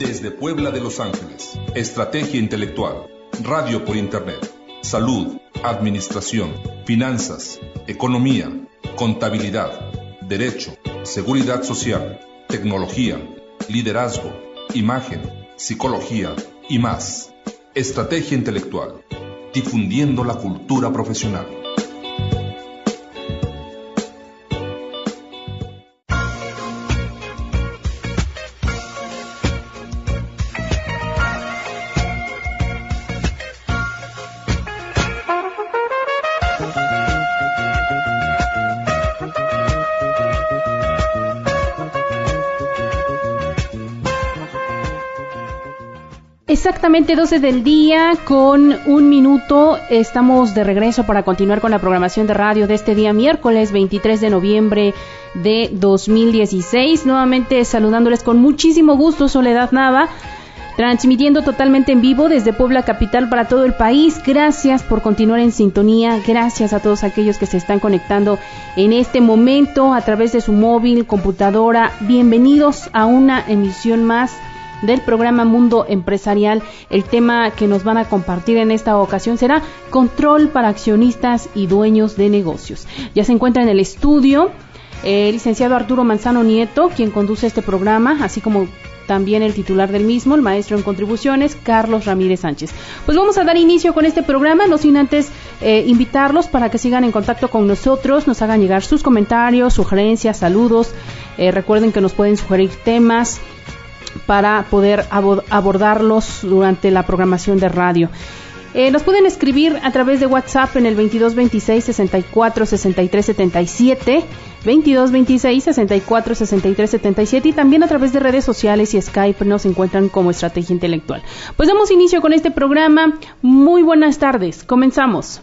Desde Puebla de Los Ángeles, estrategia intelectual, radio por internet, salud, administración, finanzas, economía, contabilidad, derecho, seguridad social, tecnología, liderazgo, imagen, psicología y más. Estrategia intelectual, difundiendo la cultura profesional. Exactamente 12 del día con 1 minuto, estamos de regreso para continuar con la programación de radio de este día miércoles 23 de noviembre de 2016, nuevamente saludándoles con muchísimo gusto, Soledad Nava, transmitiendo totalmente en vivo desde Puebla capital para todo el país. Gracias por continuar en sintonía, gracias a todos aquellos que se están conectando en este momento a través de su móvil, computadora, bienvenidos a una emisión más del programa Mundo Empresarial. El tema que nos van a compartir en esta ocasión será control para accionistas y dueños de negocios. Ya se encuentra en el estudio el licenciado Arturo Manzano Nieto, quien conduce este programa, así como también el titular del mismo, el maestro en contribuciones, Carlos Ramírez Sánchez. Pues vamos a dar inicio con este programa, no sin antes invitarlos para que sigan en contacto con nosotros, nos hagan llegar sus comentarios, sugerencias, saludos. Recuerden que nos pueden sugerir temas para poder abordarlos durante la programación de radio. Nos pueden escribir a través de WhatsApp en el 2226 64 63 77, 2226 64 63 77, y también a través de redes sociales y Skype nos encuentran como Estrategia Intelectual. Pues damos inicio con este programa. Muy buenas tardes, comenzamos.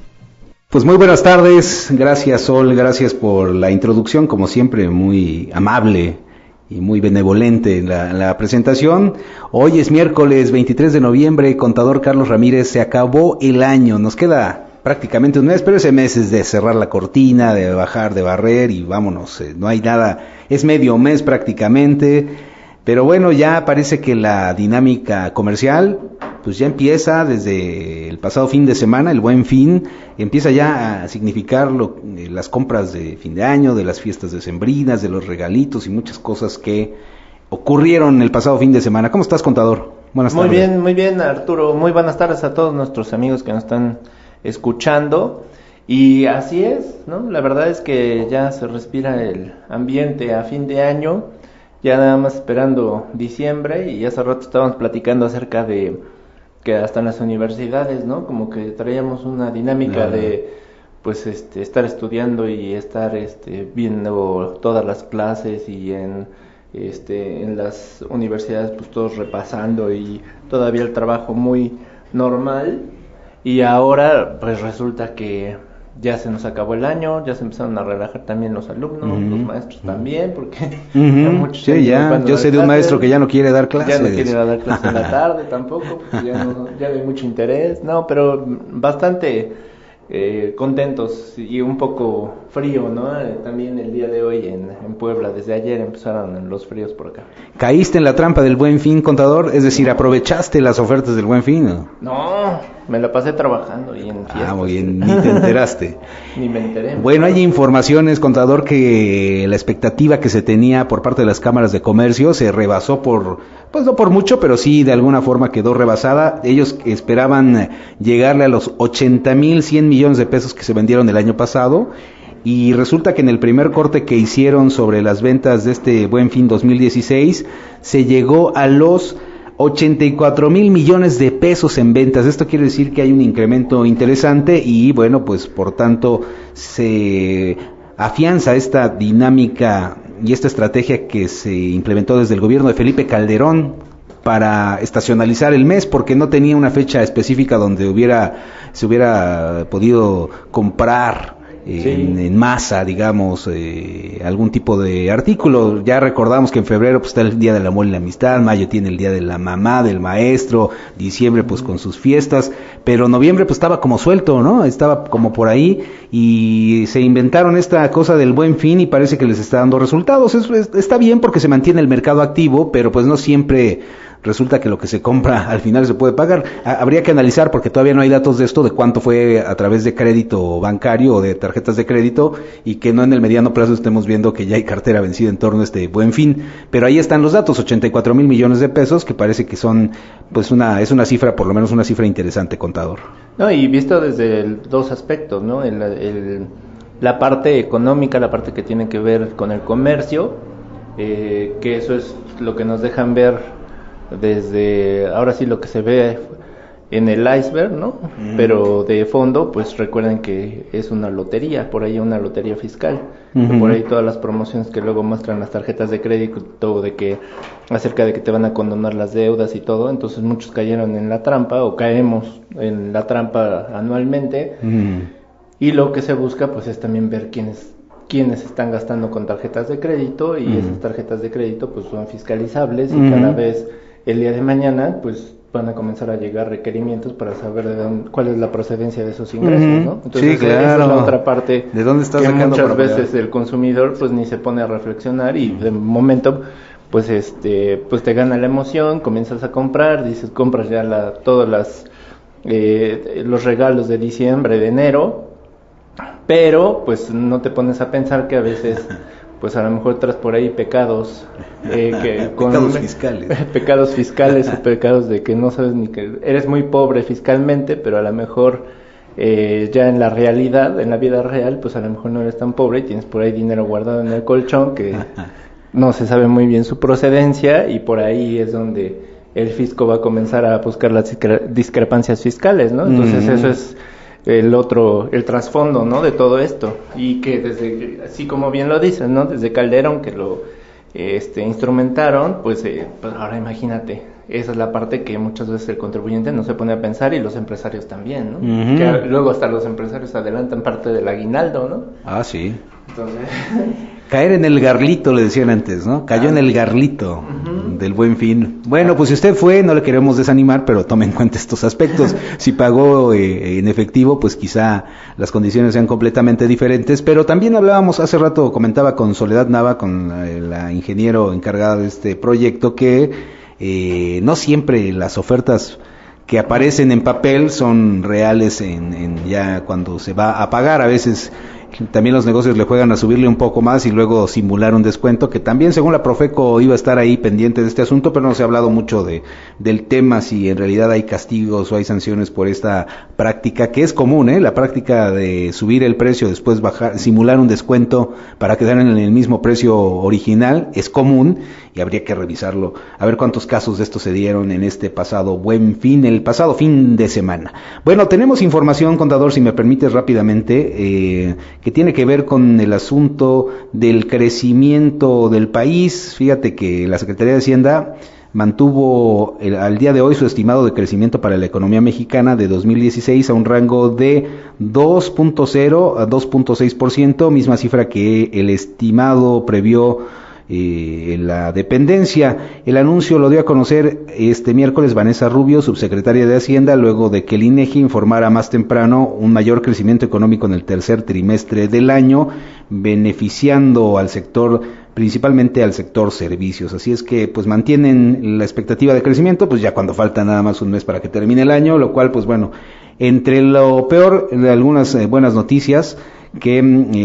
Pues muy buenas tardes, gracias Sol, gracias por la introducción, como siempre muy amable y muy benevolente la presentación. Hoy es miércoles 23 de noviembre, contador Carlos Ramírez, se acabó el año, nos queda prácticamente un mes, pero ese mes es de cerrar la cortina, de bajar, de barrer y vámonos, no hay nada, es medio mes prácticamente, pero bueno, ya parece que la dinámica comercial pues ya empieza desde el pasado fin de semana, el Buen Fin, empieza ya a significar las compras de fin de año, de las fiestas decembrinas, de los regalitos y muchas cosas que ocurrieron el pasado fin de semana. ¿Cómo estás, contador? Buenas tardes. Muy bien, Arturo. Muy buenas tardes a todos nuestros amigos que nos están escuchando. Y así es, ¿no? La verdad es que ya se respira el ambiente a fin de año, ya nada más esperando diciembre, y hace rato estábamos platicando acerca de que hasta en las universidades, ¿no? Como que traíamos una dinámica de, pues, estar estudiando y estar, viendo todas las clases y en las universidades, pues, todos repasando y todavía el trabajo muy normal. Y ahora, pues, resulta que ya se nos acabó el año, ya se empezaron a relajar también los alumnos, los maestros también, porque muchos sí, ya, yo sé de un maestro que ya no quiere dar clases. Ya no quiere dar clases en la tarde tampoco, porque ya no hay mucho interés, no, pero bastante contentos y un poco frío, ¿no? También el día de hoy en Puebla, desde ayer empezaron los fríos por acá. ¿Caíste en la trampa del Buen Fin, contador? Es decir, ¿aprovechaste las ofertas del Buen Fin? No, me la pasé trabajando y en fiestas. Muy bien, ni te enteraste. Ni me enteré. Bueno, hay informaciones, contador, que la expectativa que se tenía por parte de las cámaras de comercio se rebasó pues no por mucho, pero sí de alguna forma quedó rebasada. Ellos esperaban llegarle a los 80,100 millones de pesos que se vendieron el año pasado, y resulta que en el primer corte que hicieron sobre las ventas de este Buen Fin 2016 se llegó a los 84,000 millones de pesos en ventas. Esto quiere decir que hay un incremento interesante y bueno, pues por tanto se afianza esta dinámica y esta estrategia que se implementó desde el gobierno de Felipe Calderón para estacionalizar el mes, porque no tenía una fecha específica donde se hubiera podido comprar en masa, digamos, algún tipo de artículo. Ya recordamos que en febrero pues está el Día del Amor y la Amistad, mayo tiene el Día de la Mamá, del Maestro, diciembre pues con sus fiestas, pero noviembre pues estaba como suelto, ¿no? Estaba como por ahí y se inventaron esta cosa del Buen Fin y parece que les está dando resultados. Está bien porque se mantiene el mercado activo, pero pues no siempre resulta que lo que se compra al final se puede pagar. Habría que analizar, porque todavía no hay datos de esto, de cuánto fue a través de crédito bancario o de tarjetas de crédito, y que no en el mediano plazo estemos viendo que ya hay cartera vencida en torno a este Buen Fin. Pero ahí están los datos, 84,000 millones de pesos, que parece que son, pues es una cifra, por lo menos una cifra interesante, contador. No, y visto desde dos aspectos, ¿no? La parte económica, la parte que tiene que ver con el comercio, que eso es lo que nos dejan ver desde, ahora sí, lo que se ve en el iceberg, ¿no? Pero de fondo, pues recuerden que es una lotería, por ahí una lotería fiscal, por ahí todas las promociones que luego muestran las tarjetas de crédito, de que acerca de que te van a condonar las deudas y todo, entonces muchos cayeron en la trampa, o caemos en la trampa anualmente, y lo que se busca, pues es también ver quiénes están gastando con tarjetas de crédito, y esas tarjetas de crédito pues son fiscalizables, y cada vez el día de mañana pues van a comenzar a llegar requerimientos para saber cuál es la procedencia de esos ingresos, ¿no? Entonces, sí, claro. esa es la otra parte, ¿de dónde estás que sacando muchas veces el consumidor pues ni se pone a reflexionar, y de momento pues pues te gana la emoción, comienzas a comprar, compras ya todos los regalos de diciembre, de enero, pero pues no te pones a pensar que a veces pues a lo mejor traes por ahí pecados pecados fiscales pecados fiscales o pecados de que no sabes ni que eres muy pobre fiscalmente, pero a lo mejor ya en la realidad, en la vida real, pues a lo mejor no eres tan pobre y tienes por ahí dinero guardado en el colchón que no se sabe muy bien su procedencia, y por ahí es donde el fisco va a comenzar a buscar las discrepancias fiscales, ¿no? Entonces eso es el trasfondo, ¿no? De todo esto, y que desde, así como bien lo dicen, ¿no? Desde Calderón, que lo instrumentaron, pues ahora imagínate, esa es la parte que muchas veces el contribuyente no se pone a pensar, y los empresarios también, ¿no? Que luego hasta los empresarios adelantan parte del aguinaldo, ¿no? Ah, sí. Entonces... caer en el garlito, le decían antes, ¿no? Cayó en el garlito del Buen Fin. Bueno, pues si usted fue, no le queremos desanimar, pero tome en cuenta estos aspectos. Si pagó en efectivo, pues quizá las condiciones sean completamente diferentes, pero también hablábamos, hace rato comentaba con Soledad Nava, con la ingeniero encargada de este proyecto, que no siempre las ofertas que aparecen en papel son reales ya cuando se va a pagar. A veces también los negocios le juegan a subirle un poco más y luego simular un descuento, que también según la Profeco iba a estar ahí pendiente de este asunto, pero no se ha hablado mucho del tema, si en realidad hay castigos o hay sanciones por esta práctica, que es común, la práctica de subir el precio, después bajar, simular un descuento para quedar en el mismo precio original, es común y habría que revisarlo, a ver cuántos casos de esto se dieron en este pasado Buen Fin, el pasado fin de semana. Bueno, tenemos información, contador, si me permites rápidamente, que tiene que ver con el asunto del crecimiento del país. Fíjate que la Secretaría de Hacienda mantuvo al día de hoy su estimado de crecimiento para la economía mexicana de 2016 a un rango de 2.0 a 2.6%, misma cifra que el estimado previó la dependencia. El anuncio lo dio a conocer este miércoles Vanessa Rubio, subsecretaria de Hacienda, luego de que el INEGI informara más temprano un mayor crecimiento económico en el tercer trimestre del año, beneficiando al sector, principalmente al sector servicios. Así es que pues mantienen la expectativa de crecimiento, pues ya cuando falta nada más un mes para que termine el año, lo cual pues bueno, entre lo peor, algunas buenas noticias que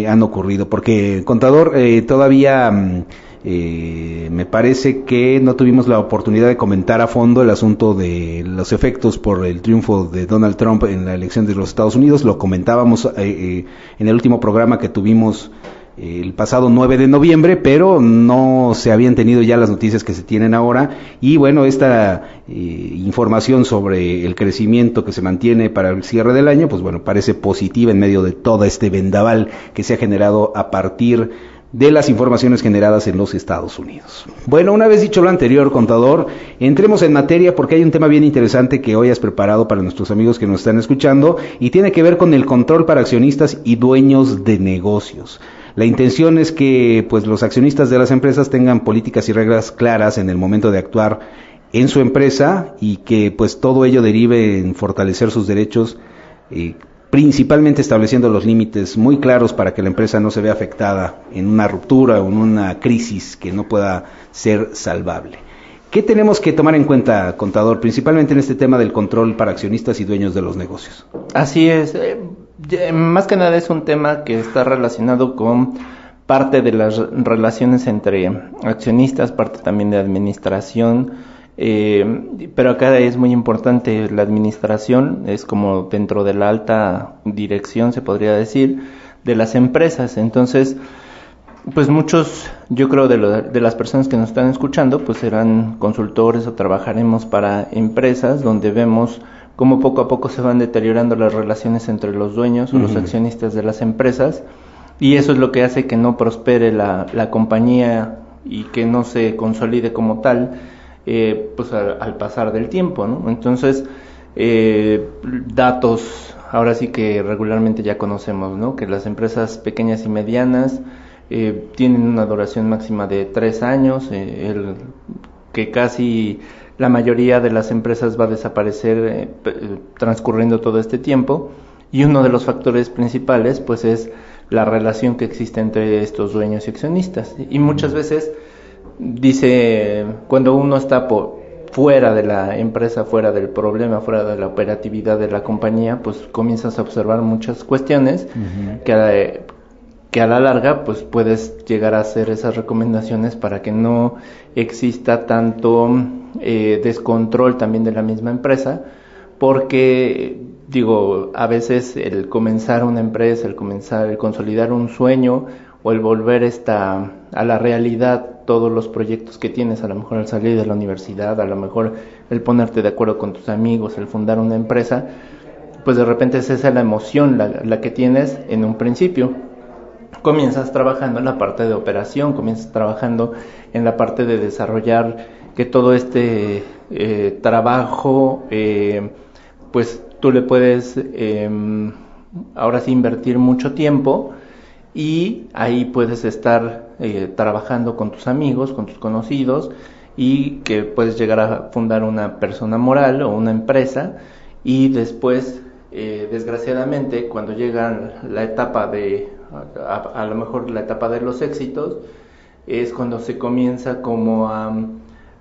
han ocurrido, porque contador, todavía me parece que no tuvimos la oportunidad de comentar a fondo el asunto de los efectos por el triunfo de Donald Trump en la elección de los Estados Unidos. Lo comentábamos en el último programa que tuvimos el pasado 9 de noviembre, pero no se habían tenido ya las noticias que se tienen ahora, y bueno, esta información sobre el crecimiento que se mantiene para el cierre del año, pues bueno, parece positiva en medio de todo este vendaval que se ha generado a partir de las informaciones generadas en los Estados Unidos. Bueno, una vez dicho lo anterior, contador, entremos en materia, porque hay un tema bien interesante que hoy has preparado para nuestros amigos que nos están escuchando, y tiene que ver con el control para accionistas y dueños de negocios. La intención es que pues los accionistas de las empresas tengan políticas y reglas claras en el momento de actuar en su empresa, y que pues todo ello derive en fortalecer sus derechos, principalmente estableciendo los límites muy claros para que la empresa no se vea afectada en una ruptura o en una crisis que no pueda ser salvable. ¿Qué tenemos que tomar en cuenta, contador, principalmente en este tema del control para accionistas y dueños de los negocios? Así es, más que nada es un tema que está relacionado con parte de las relaciones entre accionistas, parte también de administración, pero acá es muy importante la administración, es como dentro de la alta dirección, se podría decir, de las empresas. Entonces, pues muchos, yo creo, de las personas que nos están escuchando, pues serán consultores o trabajaremos para empresas donde vemos cómo poco a poco se van deteriorando las relaciones entre los dueños o los accionistas de las empresas, y eso es lo que hace que no prospere la compañía y que no se consolide como tal, pues al pasar del tiempo, ¿no? Entonces, datos, ahora sí que regularmente ya conocemos, ¿no? Que las empresas pequeñas y medianas tienen una duración máxima de 3 años, que casi la mayoría de las empresas va a desaparecer transcurriendo todo este tiempo, y uno de los factores principales pues es la relación que existe entre estos dueños y accionistas. Y muchas veces dice, cuando uno está fuera de la empresa, fuera del problema, fuera de la operatividad de la compañía, pues comienzas a observar muchas cuestiones que a la larga pues puedes llegar a hacer esas recomendaciones para que no exista tanto descontrol también de la misma empresa, porque digo, a veces el comenzar una empresa, el consolidar un sueño o el volver a la realidad todos los proyectos que tienes, a lo mejor al salir de la universidad, a lo mejor el ponerte de acuerdo con tus amigos, el fundar una empresa, pues de repente es esa la emoción la que tienes en un principio. Comienzas trabajando en la parte de operación, comienzas trabajando en la parte de desarrollar que todo este trabajo, pues tú le puedes ahora sí invertir mucho tiempo, y ahí puedes estar trabajando con tus amigos, con tus conocidos, y que puedes llegar a fundar una persona moral o una empresa, y después, desgraciadamente, cuando llega la etapa a lo mejor la etapa de los éxitos, es cuando se comienza como a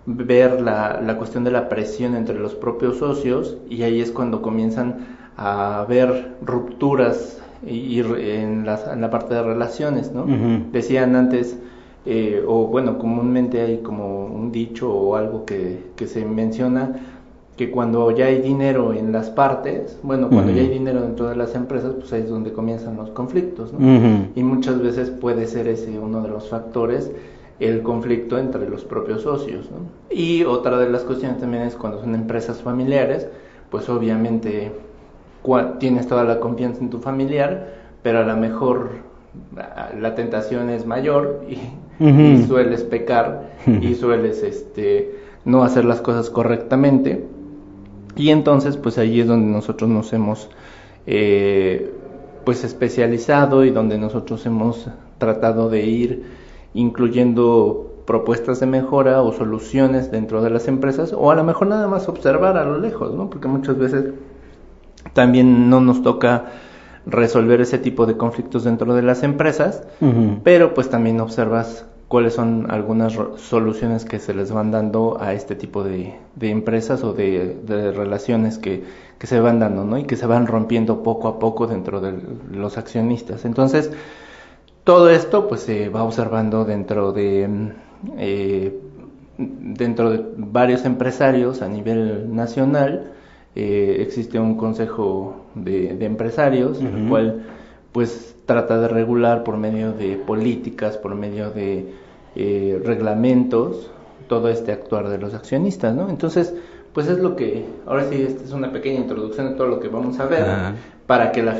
ver la cuestión de la presión entre los propios socios, y ahí es cuando comienzan a haber rupturas en la parte de relaciones, ¿no? Decían antes, o bueno, comúnmente hay como un dicho o algo que se menciona, que cuando ya hay dinero en las partes, bueno, cuando ya hay dinero dentro de las empresas, pues ahí es donde comienzan los conflictos, ¿no? Y muchas veces puede ser ese uno de los factores, el conflicto entre los propios socios, ¿no? Y otra de las cuestiones también es cuando son empresas familiares, pues obviamente tienes toda la confianza en tu familiar, pero a lo mejor la tentación es mayor y sueles pecar y sueles no hacer las cosas correctamente, y entonces pues ahí es donde nosotros nos hemos pues especializado, y donde nosotros hemos tratado de ir incluyendo propuestas de mejora o soluciones dentro de las empresas, o a lo mejor nada más observar a lo lejos, ¿no? Porque muchas veces también no nos toca resolver ese tipo de conflictos dentro de las empresas, pero pues también observas cuáles son algunas soluciones que se les van dando a este tipo de empresas o de relaciones que se van dando, ¿no? Y que se van rompiendo poco a poco dentro de los accionistas. Entonces, todo esto pues se va observando dentro de varios empresarios a nivel nacional. Existe un consejo de empresarios, el cual pues trata de regular por medio de políticas, por medio de reglamentos, todo este actuar de los accionistas, ¿no? Entonces, pues es lo que, ahora sí, esta es una pequeña introducción de todo lo que vamos a ver, para que la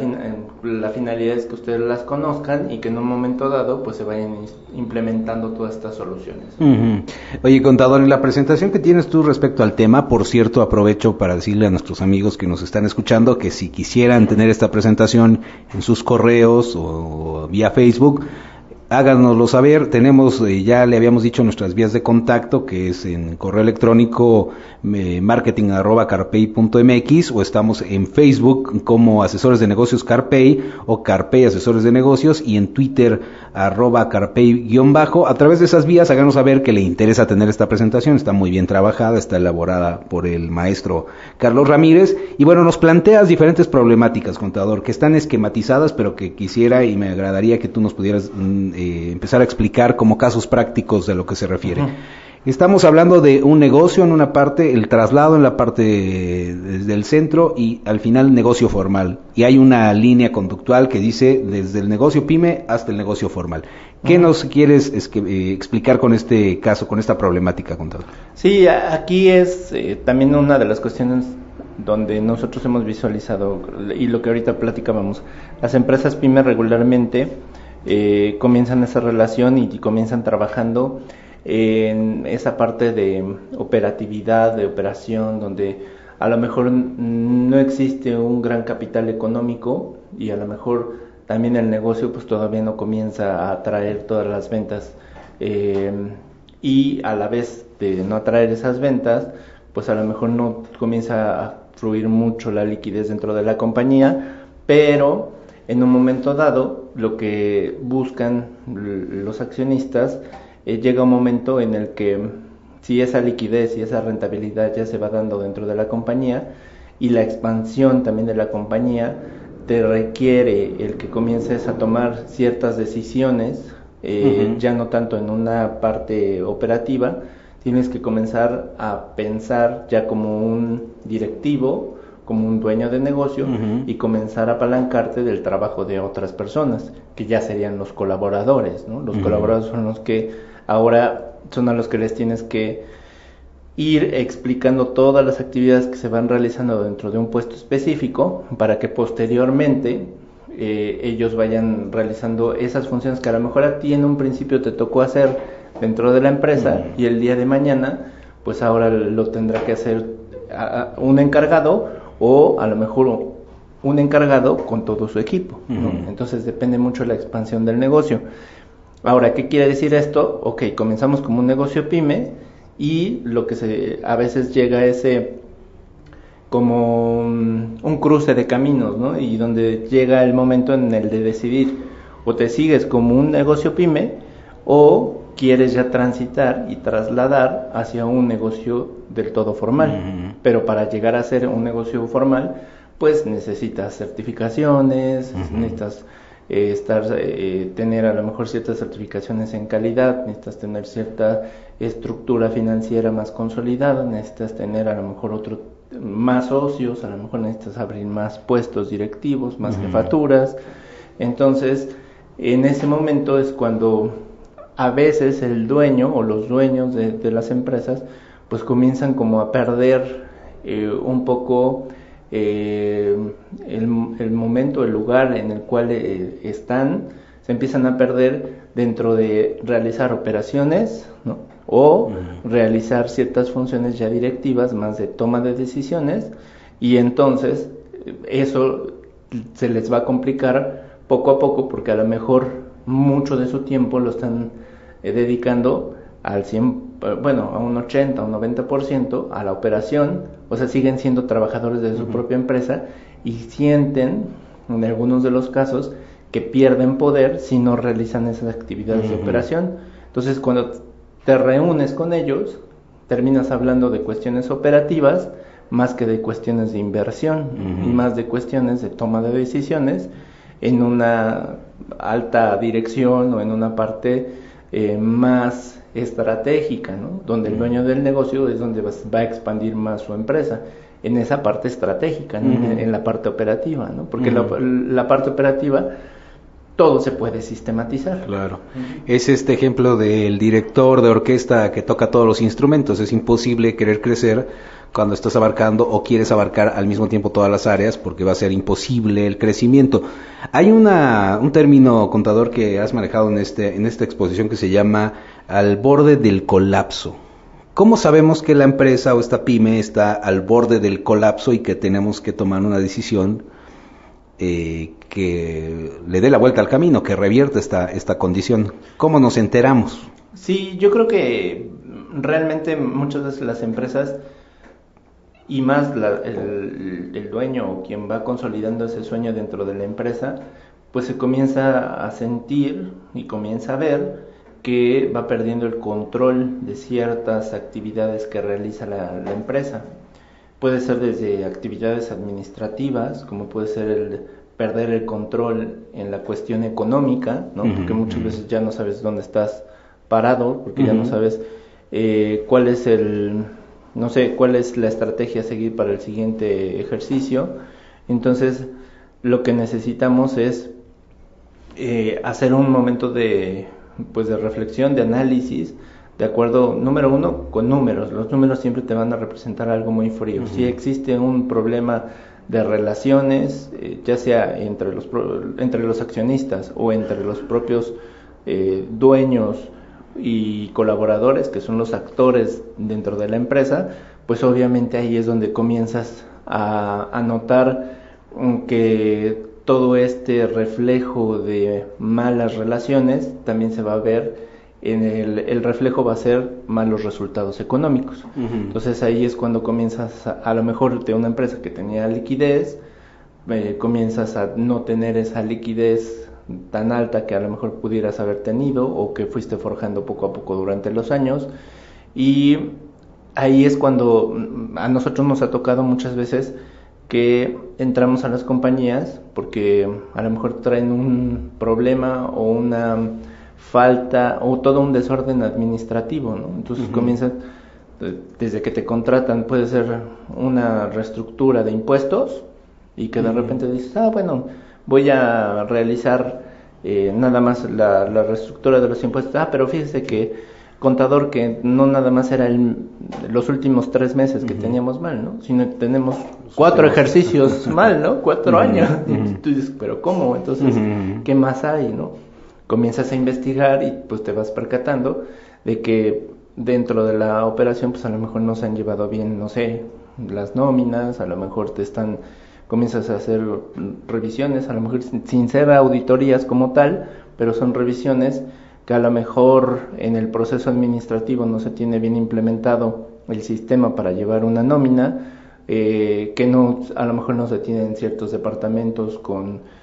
finalidad es que ustedes las conozcan y que en un momento dado pues se vayan implementando todas estas soluciones. Oye, contador, en la presentación que tienes tú respecto al tema, por cierto, aprovecho para decirle a nuestros amigos que nos están escuchando que si quisieran tener esta presentación en sus correos o vía Facebook, háganoslo saber. Tenemos, ya le habíamos dicho, nuestras vías de contacto, que es en correo electrónico marketing@carpey.mx, o estamos en Facebook como Asesores de Negocios Carpey o Carpey Asesores de Negocios, y en Twitter @carpey_. A través de esas vías háganos saber que le interesa tener esta presentación. Está muy bien trabajada, está elaborada por el maestro Carlos Ramírez, y bueno, nos planteas diferentes problemáticas, contador, que están esquematizadas, pero que quisiera y me agradaría que tú nos pudieras empezar a explicar como casos prácticos de lo que se refiere. Estamos hablando de un negocio en una parte, el traslado en la parte desde el centro, y al final negocio formal. Y hay una línea conductual que dice desde el negocio pyme hasta el negocio formal. ¿Qué nos quieres explicar con este caso, con esta problemática, contador? Sí, aquí es también una de las cuestiones donde nosotros hemos visualizado, y lo que ahorita platicábamos, las empresas pyme regularmente comienzan esa relación y comienzan trabajando en esa parte de operatividad, de operación, donde a lo mejor no existe un gran capital económico, y a lo mejor también el negocio pues todavía no comienza a atraer todas las ventas, y a la vez de no atraer esas ventas, pues a lo mejor no comienza a fluir mucho la liquidez dentro de la compañía, pero en un momento dado lo que buscan los accionistas, llega un momento en el que si esa liquidez y esa rentabilidad ya se va dando dentro de la compañía, y la expansión también de la compañía te requiere el que comiences a tomar ciertas decisiones, ya no tanto en una parte operativa, tienes que comenzar a pensar ya como un directivo, como un dueño de negocio, y comenzar a apalancarte del trabajo de otras personas, que ya serían los colaboradores, ¿no? Los colaboradores son los que ahora son a los que les tienes que ir explicando todas las actividades que se van realizando dentro de un puesto específico, para que posteriormente ellos vayan realizando esas funciones que a lo mejor a ti en un principio te tocó hacer dentro de la empresa, y el día de mañana pues ahora lo tendrá que hacer un encargado, o a lo mejor un encargado con todo su equipo, ¿no? Entonces depende mucho de la expansión del negocio. Ahora, ¿qué quiere decir esto? Ok, comenzamos como un negocio pyme, y lo que a veces llega a ese como un cruce de caminos, ¿no? Y donde llega el momento en el de decidir, o te sigues como un negocio pyme, o quieres ya transitar y trasladar hacia un negocio del todo formal. Pero para llegar a ser un negocio formal, pues necesitas certificaciones, necesitas tener a lo mejor ciertas certificaciones en calidad, necesitas tener cierta estructura financiera más consolidada, necesitas tener a lo mejor más socios, a lo mejor necesitas abrir más puestos directivos, más jefaturas. Entonces, en ese momento es cuando a veces el dueño o los dueños de las empresas pues comienzan como a perder un poco el momento, el lugar en el cual están, se empiezan a perder dentro de realizar operaciones, ¿no? O realizar ciertas funciones ya directivas, más de toma de decisiones, y entonces eso se les va a complicar poco a poco, porque a lo mejor mucho de su tiempo lo están dedicando al 100, a un 80 o un 90% a la operación, o sea, siguen siendo trabajadores de su propia empresa, y sienten, en algunos de los casos, que pierden poder si no realizan esas actividades de operación. Entonces, cuando te reúnes con ellos, terminas hablando de cuestiones operativas más que de cuestiones de inversión, y más de cuestiones de toma de decisiones en una alta dirección o en una parte más estratégica, ¿no? Donde el dueño del negocio es donde va a expandir más su empresa, en esa parte estratégica, ¿no? En la parte operativa, ¿no? Porque la parte operativa todo se puede sistematizar. Claro. Es este ejemplo del director de orquesta que toca todos los instrumentos. Es imposible querer crecer cuando estás abarcando o quieres abarcar al mismo tiempo todas las áreas, porque va a ser imposible el crecimiento. Hay un término, contador, que has manejado en esta exposición, que se llama al borde del colapso. ¿Cómo sabemos que la empresa o esta pyme está al borde del colapso y que tenemos que tomar una decisión que le dé la vuelta al camino, que revierta esta condición. ¿Cómo nos enteramos? Sí, yo creo que realmente muchas veces las empresas y más el dueño o quien va consolidando ese sueño dentro de la empresa, pues se comienza a sentir y comienza a ver que va perdiendo el control de ciertas actividades que realiza la empresa. Puede ser desde actividades administrativas, como puede ser el perder el control en la cuestión económica, ¿no? Porque muchas veces ya no sabes dónde estás parado, porque ya no sabes cuál es cuál es la estrategia a seguir para el siguiente ejercicio. Entonces, lo que necesitamos es hacer un momento de reflexión, de análisis, de acuerdo, número uno, con números. Los números siempre te van a representar algo muy frío. Si existe un problema de relaciones, ya sea entre los accionistas o entre los propios dueños y colaboradores, que son los actores dentro de la empresa, pues obviamente ahí es donde comienzas a notar que todo este reflejo de malas relaciones también se va a ver el reflejo va a ser malos resultados económicos. Entonces ahí es cuando comienzas a lo mejor de una empresa que tenía liquidez, comienzas a no tener esa liquidez tan alta que a lo mejor pudieras haber tenido o que fuiste forjando poco a poco durante los años, y ahí es cuando a nosotros nos ha tocado muchas veces que entramos a las compañías porque a lo mejor traen un problema o una falta o todo un desorden administrativo, ¿no? Entonces comienzan, desde que te contratan, puede ser una reestructura de impuestos y que de repente dices, bueno, voy a realizar nada más la reestructura de los impuestos. Pero fíjese que contador, que no nada más era los últimos 3 meses que teníamos mal, ¿no? Sino que tenemos 4 ejercicios mal, ¿no? 4 años. Y tú dices, ¿pero cómo? Entonces, ¿qué más hay, no? Comienzas a investigar y pues te vas percatando de que dentro de la operación pues a lo mejor no se han llevado bien, no sé, las nóminas, a lo mejor comienzas a hacer revisiones, a lo mejor sin ser auditorías como tal, pero son revisiones que a lo mejor en el proceso administrativo no se tiene bien implementado el sistema para llevar una nómina, que no, a lo mejor no se tiene en ciertos departamentos con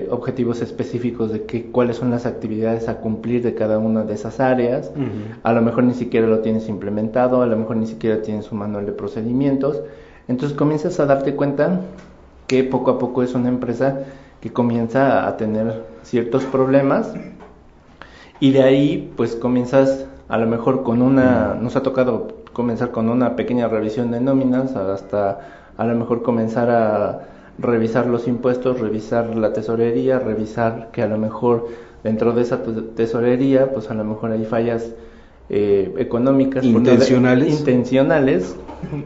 objetivos específicos de cuáles son las actividades a cumplir de cada una de esas áreas. A lo mejor ni siquiera lo tienes implementado, a lo mejor ni siquiera tienes un manual de procedimientos. Entonces comienzas a darte cuenta que poco a poco es una empresa que comienza a tener ciertos problemas, y de ahí pues comienzas a lo mejor nos ha tocado comenzar con una pequeña revisión de nóminas, hasta a lo mejor comenzar a revisar los impuestos, revisar la tesorería, revisar que a lo mejor dentro de esa tesorería pues a lo mejor hay fallas económicas intencionales,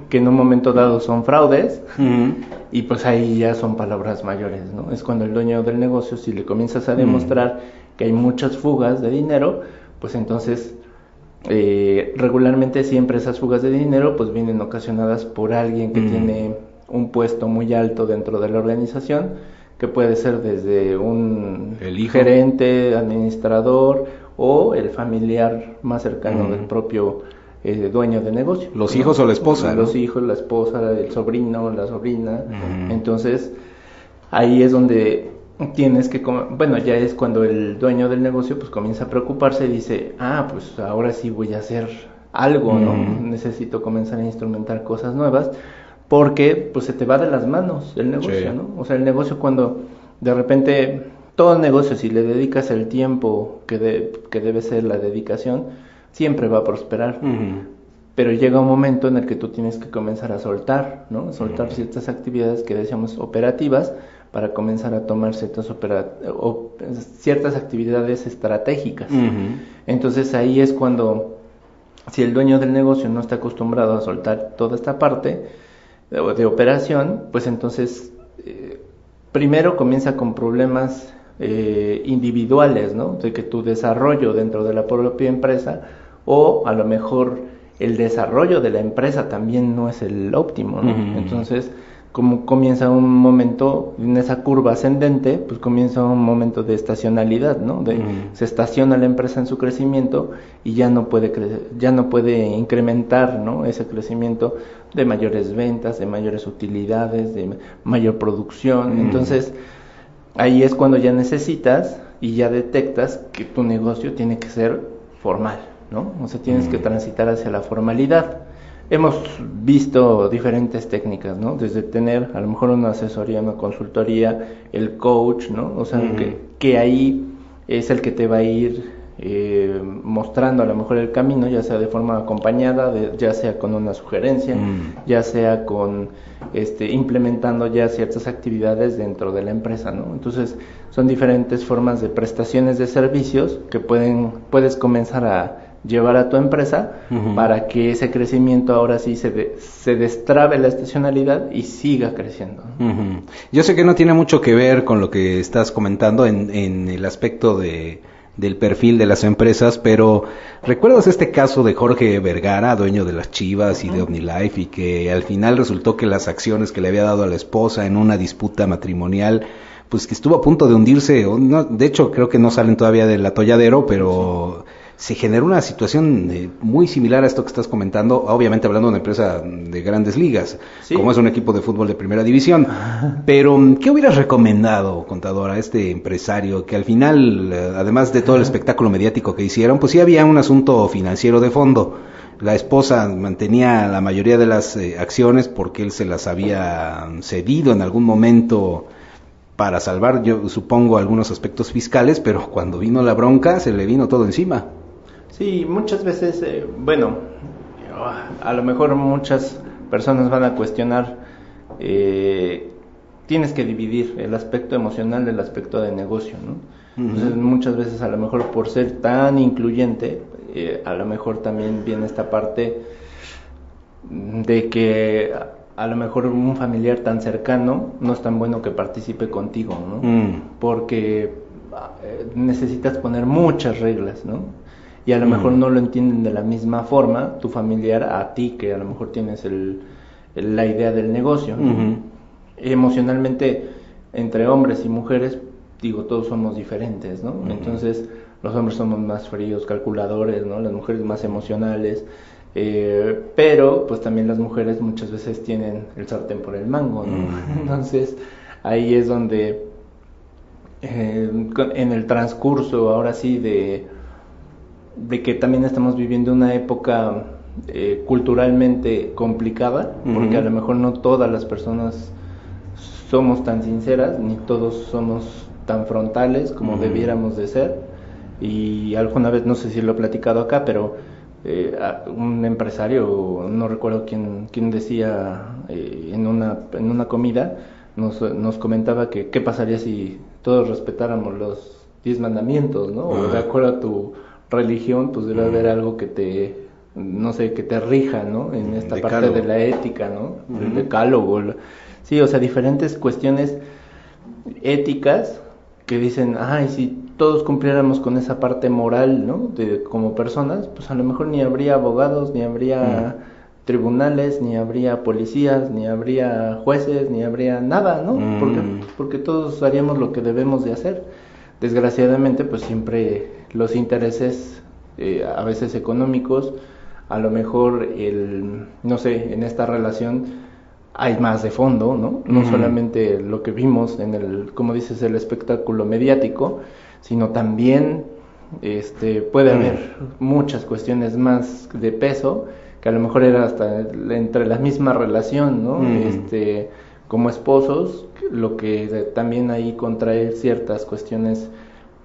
que en un momento dado son fraudes, y pues ahí ya son palabras mayores, ¿no? Es cuando el dueño del negocio, si le comienzas a demostrar que hay muchas fugas de dinero, pues entonces regularmente siempre esas fugas de dinero pues vienen ocasionadas por alguien que tiene un puesto muy alto dentro de la organización, que puede ser desde un gerente, administrador o el familiar más cercano del propio dueño de negocio. Los hijos o la esposa. Los hijos, la esposa, el sobrino, la sobrina. Entonces, ahí es donde tienes que, ya es cuando el dueño del negocio pues comienza a preocuparse y dice, pues ahora sí voy a hacer algo, ¿no? Necesito comenzar a instrumentar cosas nuevas, porque pues se te va de las manos el negocio, ¿no? O sea, el negocio, cuando de repente, todo negocio, si le dedicas el tiempo que debe ser la dedicación, siempre va a prosperar. Pero llega un momento en el que tú tienes que comenzar a soltar, ¿no? Soltar ciertas actividades que decíamos operativas, para comenzar a tomar ciertas actividades estratégicas. Entonces ahí es cuando, si el dueño del negocio no está acostumbrado a soltar toda esta parte de operación, pues entonces primero comienza con problemas individuales, ¿no? De que tu desarrollo dentro de la propia empresa, o a lo mejor el desarrollo de la empresa también no es el óptimo, ¿no? Entonces como comienza un momento, en esa curva ascendente, pues comienza un momento de estacionalidad, ¿no? Se estaciona la empresa en su crecimiento y ya no puede incrementar, ¿no? Ese crecimiento de mayores ventas, de mayores utilidades, de mayor producción. Entonces, ahí es cuando ya necesitas y ya detectas que tu negocio tiene que ser formal, ¿no? O sea, tienes que transitar hacia la formalidad. Hemos visto diferentes técnicas, ¿no? Desde tener a lo mejor una asesoría, una consultoría, el coach, ¿no? O sea, que ahí es el que te va a ir mostrando a lo mejor el camino, ya sea de forma acompañada, ya sea con una sugerencia, ya sea con implementando ya ciertas actividades dentro de la empresa, ¿no? Entonces, son diferentes formas de prestaciones de servicios que puedes comenzar a llevar a tu empresa para que ese crecimiento ahora sí se destrabe la estacionalidad y siga creciendo. Yo sé que no tiene mucho que ver con lo que estás comentando en el aspecto del perfil de las empresas, pero ¿recuerdas este caso de Jorge Vergara, dueño de las Chivas y de OmniLife, y que al final resultó que las acciones que le había dado a la esposa en una disputa matrimonial, pues que estuvo a punto de hundirse? No, de hecho creo que no salen todavía del atolladero, pero se generó una situación muy similar a esto que estás comentando, obviamente hablando de una empresa de grandes ligas, como es un equipo de fútbol de primera división. Pero, ¿qué hubieras recomendado, contador, a este empresario que al final, además de todo el espectáculo mediático que hicieron, pues sí había un asunto financiero de fondo? La esposa mantenía la mayoría de las acciones porque él se las había cedido en algún momento para salvar, yo supongo, algunos aspectos fiscales, pero cuando vino la bronca se le vino todo encima. Sí, muchas veces, a lo mejor muchas personas van a cuestionar, tienes que dividir el aspecto emocional del aspecto de negocio, ¿no? Entonces, muchas veces a lo mejor por ser tan incluyente, a lo mejor también viene esta parte de que a lo mejor un familiar tan cercano no es tan bueno que participe contigo, ¿no? Porque necesitas poner muchas reglas, ¿no? Y a lo mejor no lo entienden de la misma forma tu familiar a ti, que a lo mejor tienes la idea del negocio, ¿no? Emocionalmente, entre hombres y mujeres, digo, todos somos diferentes, ¿no? Entonces, los hombres somos más fríos, calculadores, ¿no? Las mujeres más emocionales, pero pues también las mujeres muchas veces tienen el sartén por el mango, ¿no? Entonces, ahí es donde en el transcurso, ahora sí, de que también estamos viviendo una época culturalmente complicada, porque a lo mejor no todas las personas somos tan sinceras, ni todos somos tan frontales como debiéramos de ser. Y alguna vez, no sé si lo he platicado acá, pero un empresario, no recuerdo quién decía en una comida, nos comentaba que qué pasaría si todos respetáramos los 10 mandamientos, ¿no? O de acuerdo a tu religión, pues debe haber algo que te rija, ¿no? En esta parte de la ética, ¿no? El decálogo. Sí, o sea, diferentes cuestiones éticas que dicen, ay, si todos cumpliéramos con esa parte moral, ¿no? Como personas, pues a lo mejor ni habría abogados, ni habría tribunales, ni habría policías, ni habría jueces, ni habría nada, ¿no? Porque todos haríamos lo que debemos de hacer. Desgraciadamente, pues siempre los intereses, a veces económicos, a lo mejor no sé, en esta relación hay más de fondo, ¿no? No solamente lo que vimos en como dices, el espectáculo mediático, sino también puede haber muchas cuestiones más de peso, que a lo mejor era hasta entre la misma relación, ¿no? Como esposos, lo que también ahí contrae ciertas cuestiones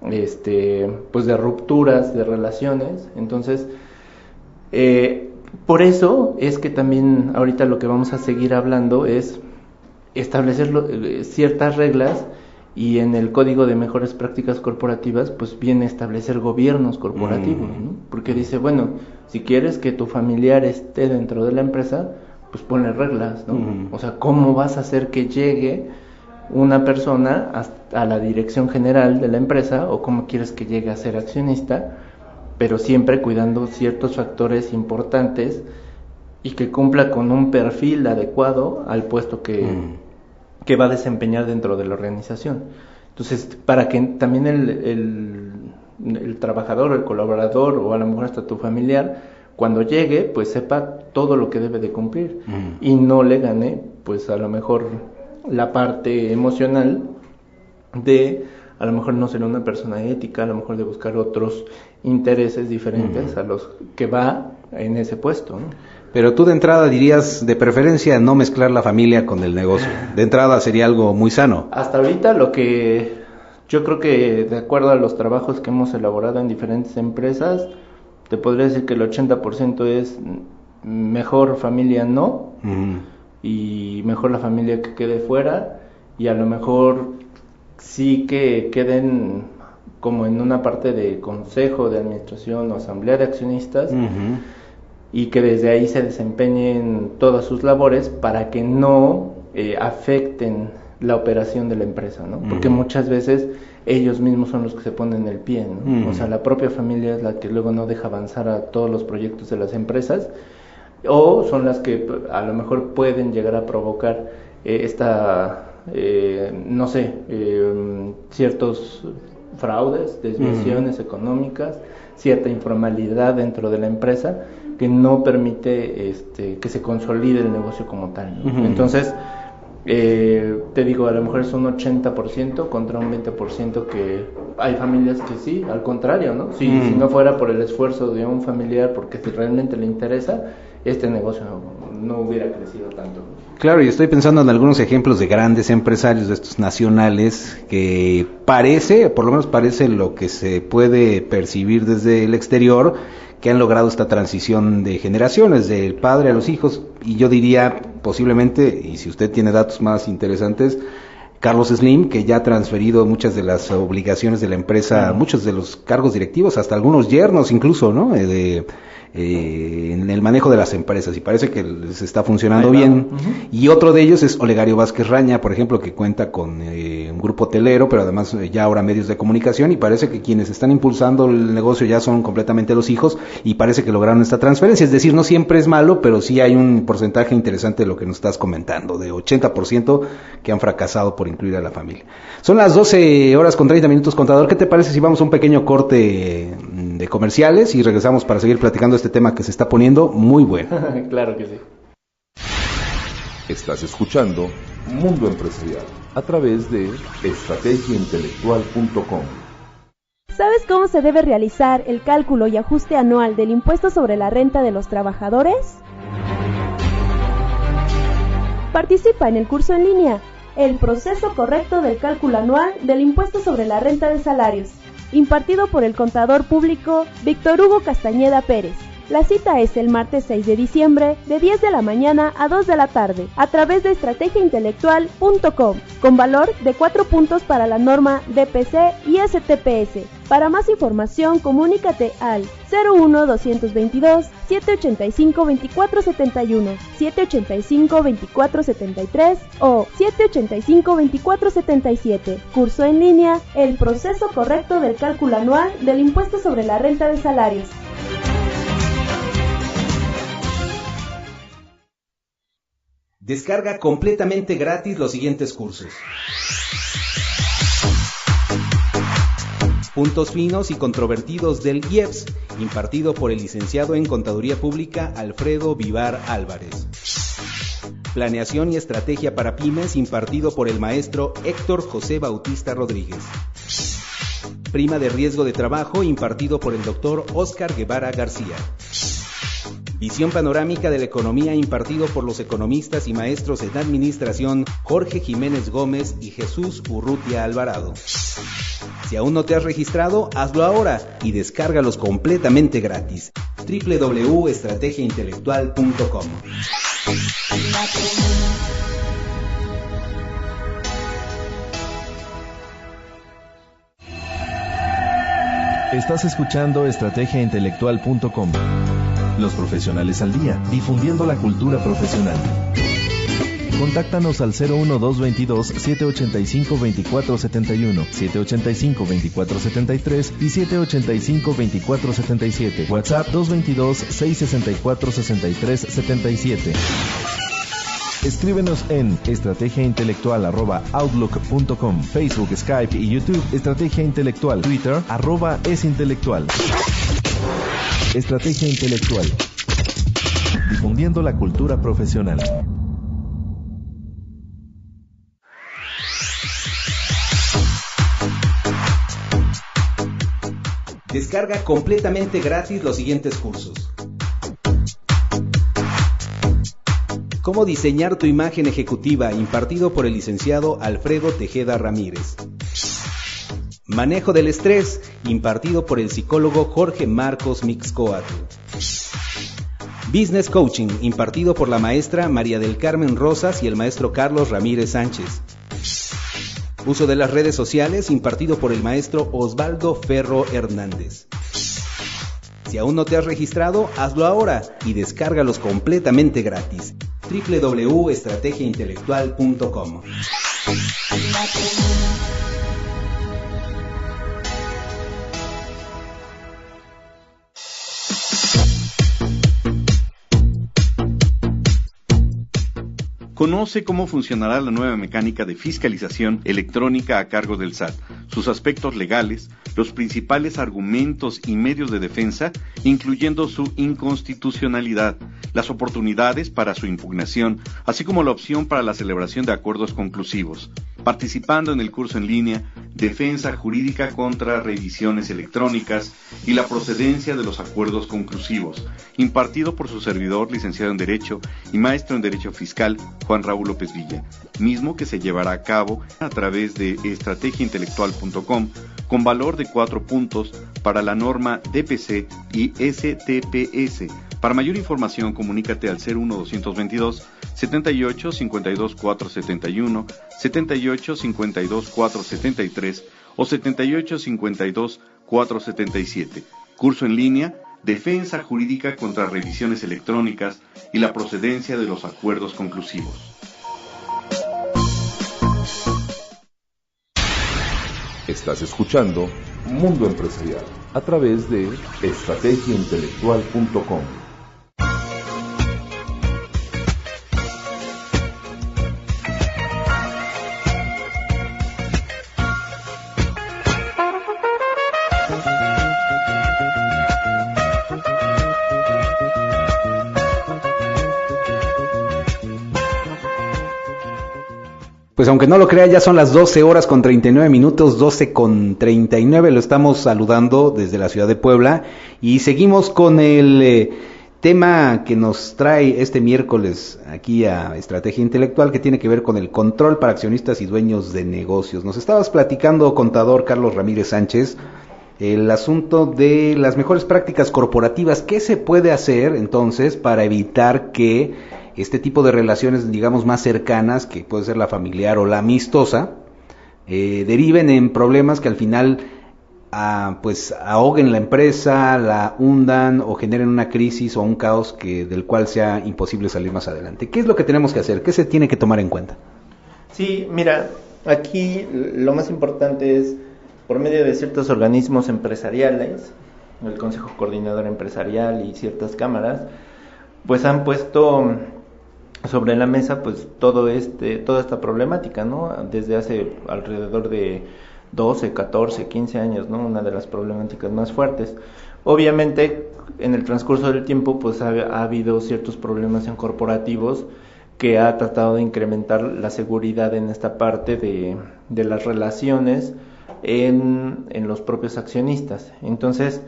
pues de rupturas de relaciones. Entonces, por eso es que también ahorita lo que vamos a seguir hablando es establecer ciertas reglas, y en el Código de Mejores Prácticas Corporativas pues viene a establecer gobiernos corporativos, ¿no? Porque dice, bueno, si quieres que tu familiar esté dentro de la empresa, pues ponle reglas, ¿no? O sea, ¿cómo vas a hacer que llegue una persona a la dirección general de la empresa, o cómo quieres que llegue a ser accionista, pero siempre cuidando ciertos factores importantes y que cumpla con un perfil adecuado al puesto que va a desempeñar dentro de la organización. Entonces, para que también el trabajador, el colaborador o a lo mejor hasta tu familiar, cuando llegue, pues sepa todo lo que debe de cumplir y no le gane, pues a lo mejor la parte emocional de, a lo mejor no ser una persona ética, a lo mejor de buscar otros intereses diferentes a los que va en ese puesto, ¿no? Pero tú de entrada dirías, de preferencia, no mezclar la familia con el negocio. De entrada sería algo muy sano. Hasta ahorita lo que yo creo que, de acuerdo a los trabajos que hemos elaborado en diferentes empresas, te podría decir que el 80% es mejor familia no, y mejor la familia que quede fuera, y a lo mejor sí que queden como en una parte de consejo de administración o asamblea de accionistas, y que desde ahí se desempeñen todas sus labores para que no afecten la operación de la empresa, ¿no? Porque muchas veces ellos mismos son los que se ponen el pie, ¿no? O sea, la propia familia es la que luego no deja avanzar a todos los proyectos de las empresas, o son las que a lo mejor pueden llegar a provocar ciertos fraudes, desviaciones económicas, cierta informalidad dentro de la empresa que no permite que se consolide el negocio como tal, ¿no? Entonces, te digo, a lo mejor es un 80% contra un 20% que hay familias que sí, al contrario, ¿no? Si no fuera por el esfuerzo de un familiar, porque si realmente le interesa, este negocio no hubiera crecido tanto. Claro, y estoy pensando en algunos ejemplos de grandes empresarios de estos nacionales que por lo menos parece lo que se puede percibir desde el exterior, que han logrado esta transición de generaciones, del padre a los hijos, y yo diría posiblemente, y si usted tiene datos más interesantes, Carlos Slim, que ya ha transferido muchas de las obligaciones de la empresa, muchos de los cargos directivos, hasta algunos yernos incluso, ¿no? En el manejo de las empresas, y parece que les está funcionando bien. Y otro de ellos es Olegario Vázquez Raña, por ejemplo, que cuenta con un grupo hotelero, pero además ya ahora medios de comunicación, y parece que quienes están impulsando el negocio ya son completamente los hijos, y parece que lograron esta transferencia. Es decir, no siempre es malo, pero sí hay un porcentaje interesante de lo que nos estás comentando, de 80% que han fracasado por incluir a la familia. Son las 12 horas con 30 minutos, contador. ¿Qué te parece si vamos a un pequeño corte de comerciales y regresamos para seguir platicando este tema que se está poniendo muy bueno? Claro que sí. Estás escuchando Mundo Empresarial a través de estrategiaintelectual.com. ¿Sabes cómo se debe realizar el cálculo y ajuste anual del impuesto sobre la renta de los trabajadores? Participa en el curso en línea, El proceso correcto del cálculo anual del impuesto sobre la renta de salarios, impartido por el contador público Víctor Hugo Castañeda Pérez. La cita es el martes 6 de diciembre de 10 de la mañana a 2 de la tarde a través de estrategiaintelectual.com, con valor de 4 puntos para la norma DPC y STPS. Para más información, comunícate al 01222-785-2471, 785-2473 o 785-2477. Curso en línea, El proceso correcto del cálculo anual del impuesto sobre la renta de salarios. Descarga completamente gratis los siguientes cursos: Puntos finos y controvertidos del IEPS, impartido por el licenciado en Contaduría Pública Alfredo Vivar Álvarez. Planeación y estrategia para pymes, impartido por el maestro Héctor José Bautista Rodríguez. Prima de riesgo de trabajo, impartido por el doctor Óscar Guevara García. Visión panorámica de la economía, impartido por los economistas y maestros en administración Jorge Jiménez Gómez y Jesús Urrutia Alvarado. Si aún no te has registrado, hazlo ahora y descárgalos completamente gratis. www.estrategiaintelectual.com. Estás escuchando estrategiaintelectual.com. Los profesionales al día, difundiendo la cultura profesional. Contáctanos al 01222-785-2471, 785-2473 y 785-2477. WhatsApp 222-664-6377. Escríbenos en estrategiaintelectual@outlook.com, Facebook, Skype y YouTube Estrategia Intelectual, Twitter @esintelectual. Estrategia Intelectual, difundiendo la cultura profesional. Descarga completamente gratis los siguientes cursos. Cómo diseñar tu imagen ejecutiva, impartido por el licenciado Alfredo Tejeda Ramírez. Manejo del estrés, impartido por el psicólogo Jorge Marcos Mixcoatl. Business Coaching, impartido por la maestra María del Carmen Rosas y el maestro Carlos Ramírez Sánchez. Uso de las redes sociales, impartido por el maestro Osvaldo Ferro Hernández. Si aún no te has registrado, hazlo ahora y descárgalos completamente gratis. www.estrategiaintelectual.com. Conoce cómo funcionará la nueva mecánica de fiscalización electrónica a cargo del SAT, sus aspectos legales, los principales argumentos y medios de defensa, incluyendo su inconstitucionalidad, las oportunidades para su impugnación, así como la opción para la celebración de acuerdos conclusivos. Participando en el curso en línea Defensa Jurídica contra Revisiones Electrónicas y la procedencia de los acuerdos conclusivos, impartido por su servidor, licenciado en Derecho y maestro en Derecho Fiscal, Juan Raúl López Villa, mismo que se llevará a cabo a través de estrategiaintelectual.com con valor de 4 puntos para la norma DPC y STPS. Para mayor información, comunícate al 01222 78 52 471, 78 52 473 o 78 52 477. Curso en línea, Defensa Jurídica contra Revisiones Electrónicas y la procedencia de los acuerdos conclusivos. Estás escuchando Mundo Empresarial a través de estrategiaintelectual.com. Pues aunque no lo crea, ya son las 12 horas con 39 minutos, 12 con 39, lo estamos saludando desde la ciudad de Puebla y seguimos con el tema que nos trae este miércoles aquí a Estrategia Intelectual, que tiene que ver con el control para accionistas y dueños de negocios. Nos estabas platicando, contador Carlos Ramírez Sánchez, el asunto de las mejores prácticas corporativas. ¿Qué se puede hacer entonces para evitar que este tipo de relaciones, digamos, más cercanas, que puede ser la familiar o la amistosa, deriven en problemas que al final pues ahoguen la empresa, la hundan o generen una crisis o un caos del cual sea imposible salir más adelante? ¿Qué es lo que tenemos que hacer? ¿Qué se tiene que tomar en cuenta? Sí, mira, aquí lo más importante es, por medio de ciertos organismos empresariales, el Consejo Coordinador Empresarial y ciertas cámaras, pues han puesto sobre la mesa pues toda esta problemática, ¿no? Desde hace alrededor de 12, 14, 15 años, ¿no? Una de las problemáticas más fuertes. Obviamente, en el transcurso del tiempo, pues ha habido ciertos problemas en corporativos que ha tratado de incrementar la seguridad en esta parte de las relaciones en los propios accionistas. Entonces,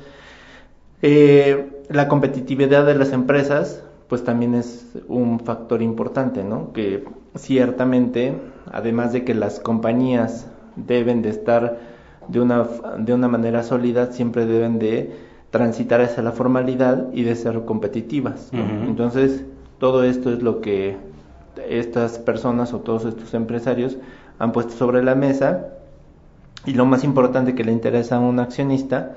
la competitividad de las empresas pues también es un factor importante, ¿no? Que ciertamente, además de que las compañías deben de estar de una manera sólida, siempre deben de transitar hacia la formalidad y de ser competitivas, ¿no? Uh-huh. Entonces, todo esto es lo que estas personas o todos estos empresarios han puesto sobre la mesa, y lo más importante que le interesa a un accionista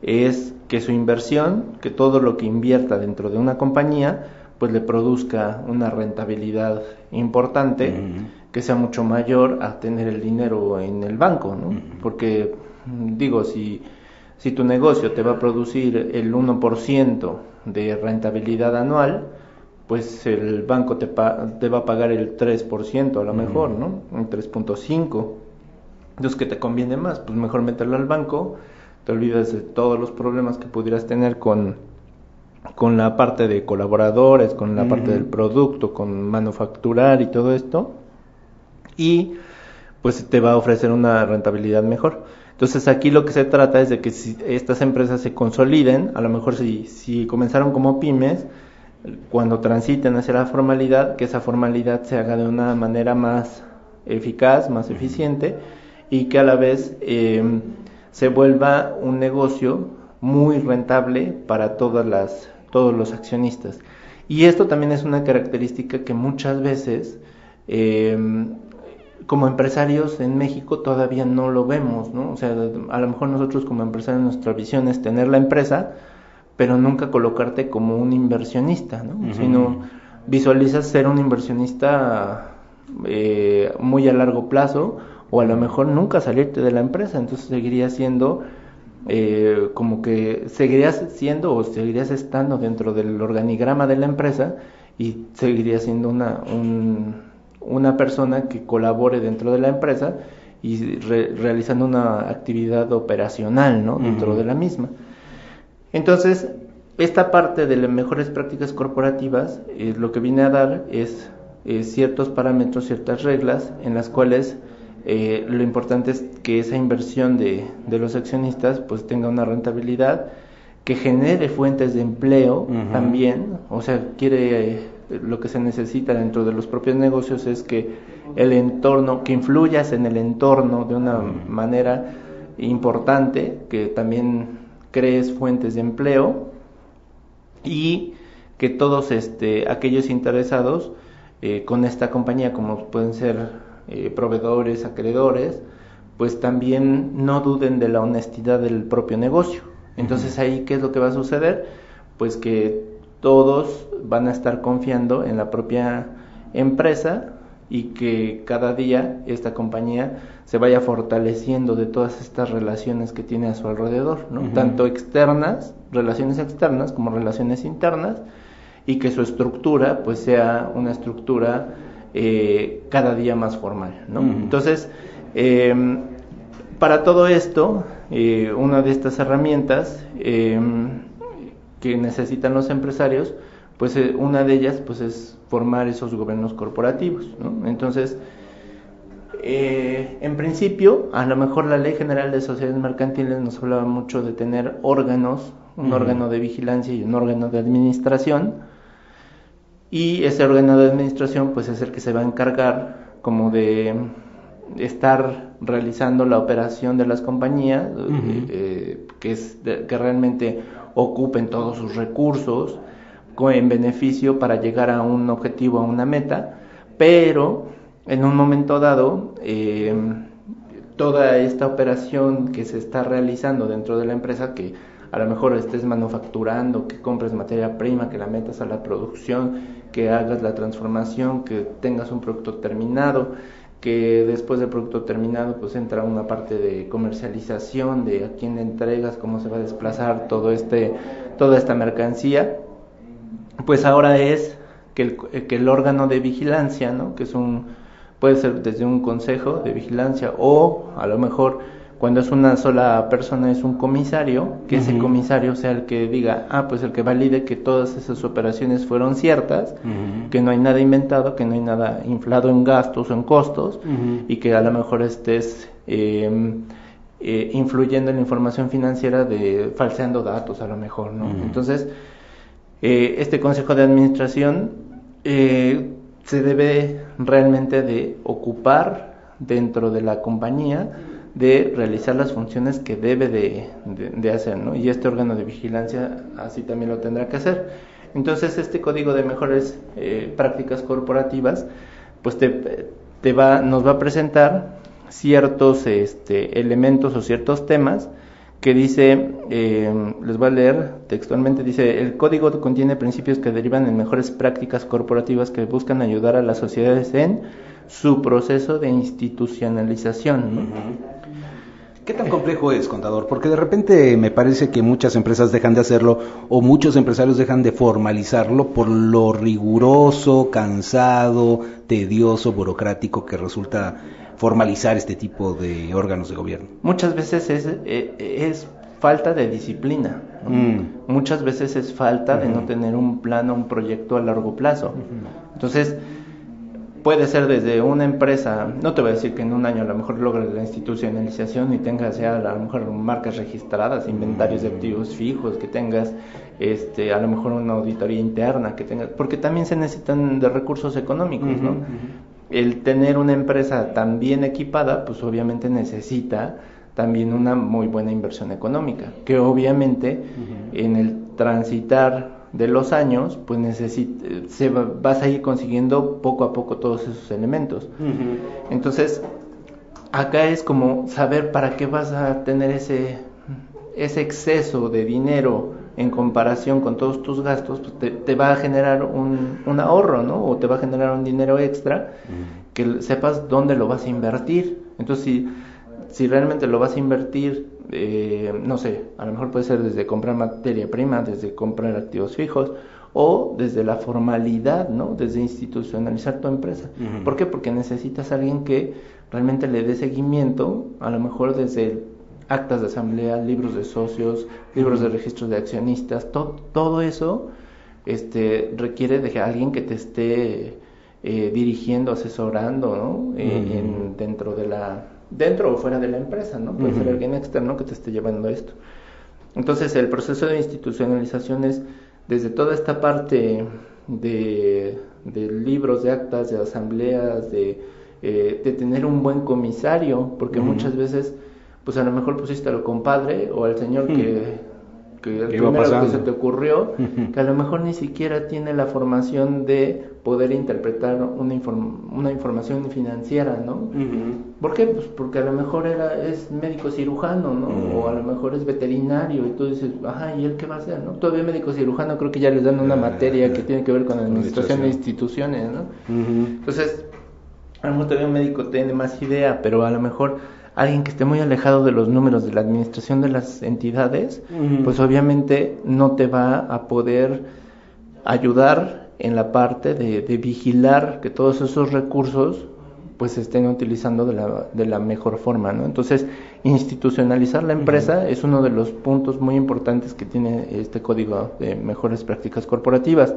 es que su inversión, que todo lo que invierta dentro de una compañía, pues le produzca una rentabilidad importante, que sea mucho mayor a tener el dinero en el banco, ¿no? Porque, digo, si tu negocio te va a producir el 1% de rentabilidad anual, pues el banco te va a pagar el 3% a lo mejor, ¿no? Un 3.5%. Entonces, ¿qué te conviene más? Pues mejor meterlo al banco, te olvidas de todos los problemas que pudieras tener con la parte de colaboradores, con la parte del producto, con manufacturar y todo esto, y pues te va a ofrecer una rentabilidad mejor. Entonces aquí lo que se trata es de que si estas empresas se consoliden, a lo mejor si comenzaron como pymes, cuando transiten hacia la formalidad, que esa formalidad se haga de una manera más eficaz, más eficiente, y que a la vez se vuelva un negocio muy rentable para todos los accionistas. Y esto también es una característica que muchas veces como empresarios en México todavía no lo vemos, ¿no? O sea, a lo mejor nosotros como empresarios nuestra visión es tener la empresa, pero nunca colocarte como un inversionista, ¿no? Sino visualizas ser un inversionista muy a largo plazo, o a lo mejor nunca salirte de la empresa. Entonces seguirías siendo como que seguirías siendo o seguirías estando dentro del organigrama de la empresa y seguirías siendo una persona que colabore dentro de la empresa y realizando una actividad operacional, ¿no? Dentro de la misma. Entonces, esta parte de las mejores prácticas corporativas lo que viene a dar es ciertos parámetros, ciertas reglas en las cuales lo importante es que esa inversión de los accionistas pues tenga una rentabilidad, que genere fuentes de empleo también. O sea, lo que se necesita dentro de los propios negocios es que el entorno, que influyas en el entorno de una manera importante, que también crees fuentes de empleo y que todos aquellos interesados con esta compañía, como pueden ser proveedores, acreedores, pues también no duden de la honestidad del propio negocio. Entonces ahí, ¿qué es lo que va a suceder? Pues que todos van a estar confiando en la propia empresa y que cada día esta compañía se vaya fortaleciendo de todas estas relaciones que tiene a su alrededor, ¿no? Tanto externas, relaciones externas, como relaciones internas, y que su estructura pues sea una estructura cada día más formal, ¿no? Entonces, para todo esto, una de estas herramientas que necesitan los empresarios, pues una de ellas pues es formar esos gobiernos corporativos, ¿no? Entonces, en principio, a lo mejor la Ley General de Sociedades Mercantiles nos hablaba mucho de tener órganos, un órgano de vigilancia y un órgano de administración, y ese órgano de administración pues es el que se va a encargar como de estar realizando la operación de las compañías, que realmente ocupen todos sus recursos en beneficio para llegar a un objetivo, a una meta, pero en un momento dado toda esta operación que se está realizando dentro de la empresa, que a lo mejor estés manufacturando, que compres materia prima, que la metas a la producción, que hagas la transformación, que tengas un producto terminado, que después del producto terminado pues entra una parte de comercialización, de a quién le entregas, cómo se va a desplazar toda esta mercancía. Pues ahora es que el órgano de vigilancia, ¿no? Que puede ser desde un consejo de vigilancia, o a lo mejor cuando es una sola persona es un comisario, que ese comisario sea el que diga, pues el que valide que todas esas operaciones fueron ciertas, que no hay nada inventado, que no hay nada inflado en gastos o en costos, y que a lo mejor estés influyendo en la información financiera falseando datos a lo mejor, ¿no? Entonces, este consejo de administración se debe realmente de ocupar dentro de la compañía de realizar las funciones que debe de hacer, ¿no? Y este órgano de vigilancia así también lo tendrá que hacer. Entonces, este código de mejores prácticas corporativas pues nos va a presentar ciertos elementos o ciertos temas que dice, les voy a leer textualmente, dice: el código contiene principios que derivan en mejores prácticas corporativas que buscan ayudar a las sociedades en su proceso de institucionalización, ¿no? ¿Qué tan complejo es, contador? Porque de repente me parece que muchas empresas dejan de hacerlo o muchos empresarios dejan de formalizarlo por lo riguroso, cansado, tedioso, burocrático que resulta formalizar este tipo de órganos de gobierno. Muchas veces es falta de disciplina, ¿no? Muchas veces es falta de no tener un plan o un proyecto a largo plazo. Entonces, puede ser desde una empresa, no te voy a decir que en un año a lo mejor logres la institucionalización y tengas ya a lo mejor marcas registradas, inventarios de activos fijos, que tengas a lo mejor una auditoría interna, que tengas, porque también se necesitan de recursos económicos, ¿no? El tener una empresa tan bien equipada, pues obviamente necesita también una muy buena inversión económica, que obviamente en el transitar de los años, pues vas a ir consiguiendo poco a poco todos esos elementos. Entonces, acá es como saber para qué vas a tener ese exceso de dinero en comparación con todos tus gastos, pues te va a generar un ahorro, ¿no? O te va a generar un dinero extra que sepas dónde lo vas a invertir. Entonces, si realmente lo vas a invertir, no sé, a lo mejor puede ser desde comprar materia prima, desde comprar activos fijos, o desde la formalidad, ¿no? Desde institucionalizar tu empresa. ¿Por qué? Porque necesitas a alguien que realmente le dé seguimiento, a lo mejor desde actas de asamblea, libros de socios, libros de registros de accionistas, todo eso requiere de alguien que te esté dirigiendo, asesorando, ¿no? Dentro o fuera de la empresa, ¿no? Puede ser alguien externo que te esté llevando esto. Entonces, el proceso de institucionalización es desde toda esta parte de libros, de actas, de asambleas, de tener un buen comisario, porque muchas veces, pues a lo mejor pusiste al compadre o al señor que el primero que se te ocurrió, que a lo mejor ni siquiera tiene la formación de poder interpretar una información financiera, ¿no? ¿Por qué? Pues porque a lo mejor es médico cirujano, ¿no? O a lo mejor es veterinario, y tú dices, ajá, ¿y él qué va a hacer, no? Todavía médico cirujano creo que ya les dan una materia que tiene que ver con administración de instituciones, ¿no? Entonces, a lo mejor todavía un médico tiene más idea, pero a lo mejor alguien que esté muy alejado de los números de la administración de las entidades, pues obviamente no te va a poder ayudar en la parte de vigilar que todos esos recursos pues se estén utilizando de la mejor forma, ¿no? Entonces, institucionalizar la empresa es uno de los puntos muy importantes que tiene este código de mejores prácticas corporativas.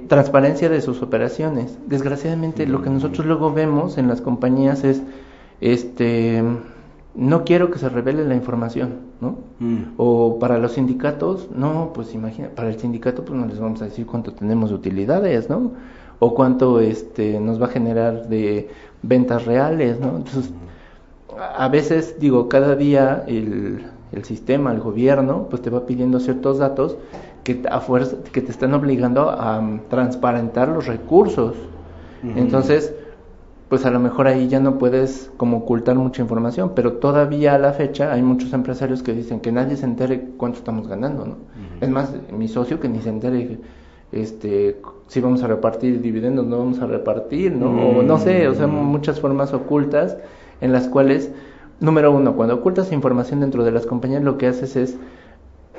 Transparencia de sus operaciones. Desgraciadamente, lo que nosotros luego vemos en las compañías es no quiero que se revele la información, ¿no? O para los sindicatos, no, pues imagina, para el sindicato pues no les vamos a decir cuánto tenemos de utilidades, ¿no? O cuánto nos va a generar de ventas reales, ¿no? Entonces, a veces, digo, cada día el sistema, el gobierno, pues te va pidiendo ciertos datos que a fuerza, que te están obligando a transparentar los recursos. Entonces, pues a lo mejor ahí ya no puedes como ocultar mucha información, pero todavía a la fecha hay muchos empresarios que dicen que nadie se entere cuánto estamos ganando, ¿no? Es más, mi socio que ni se entere si vamos a repartir dividendos, no vamos a repartir, ¿no? O no sé, o sea, muchas formas ocultas en las cuales, número uno, cuando ocultas información dentro de las compañías, lo que haces es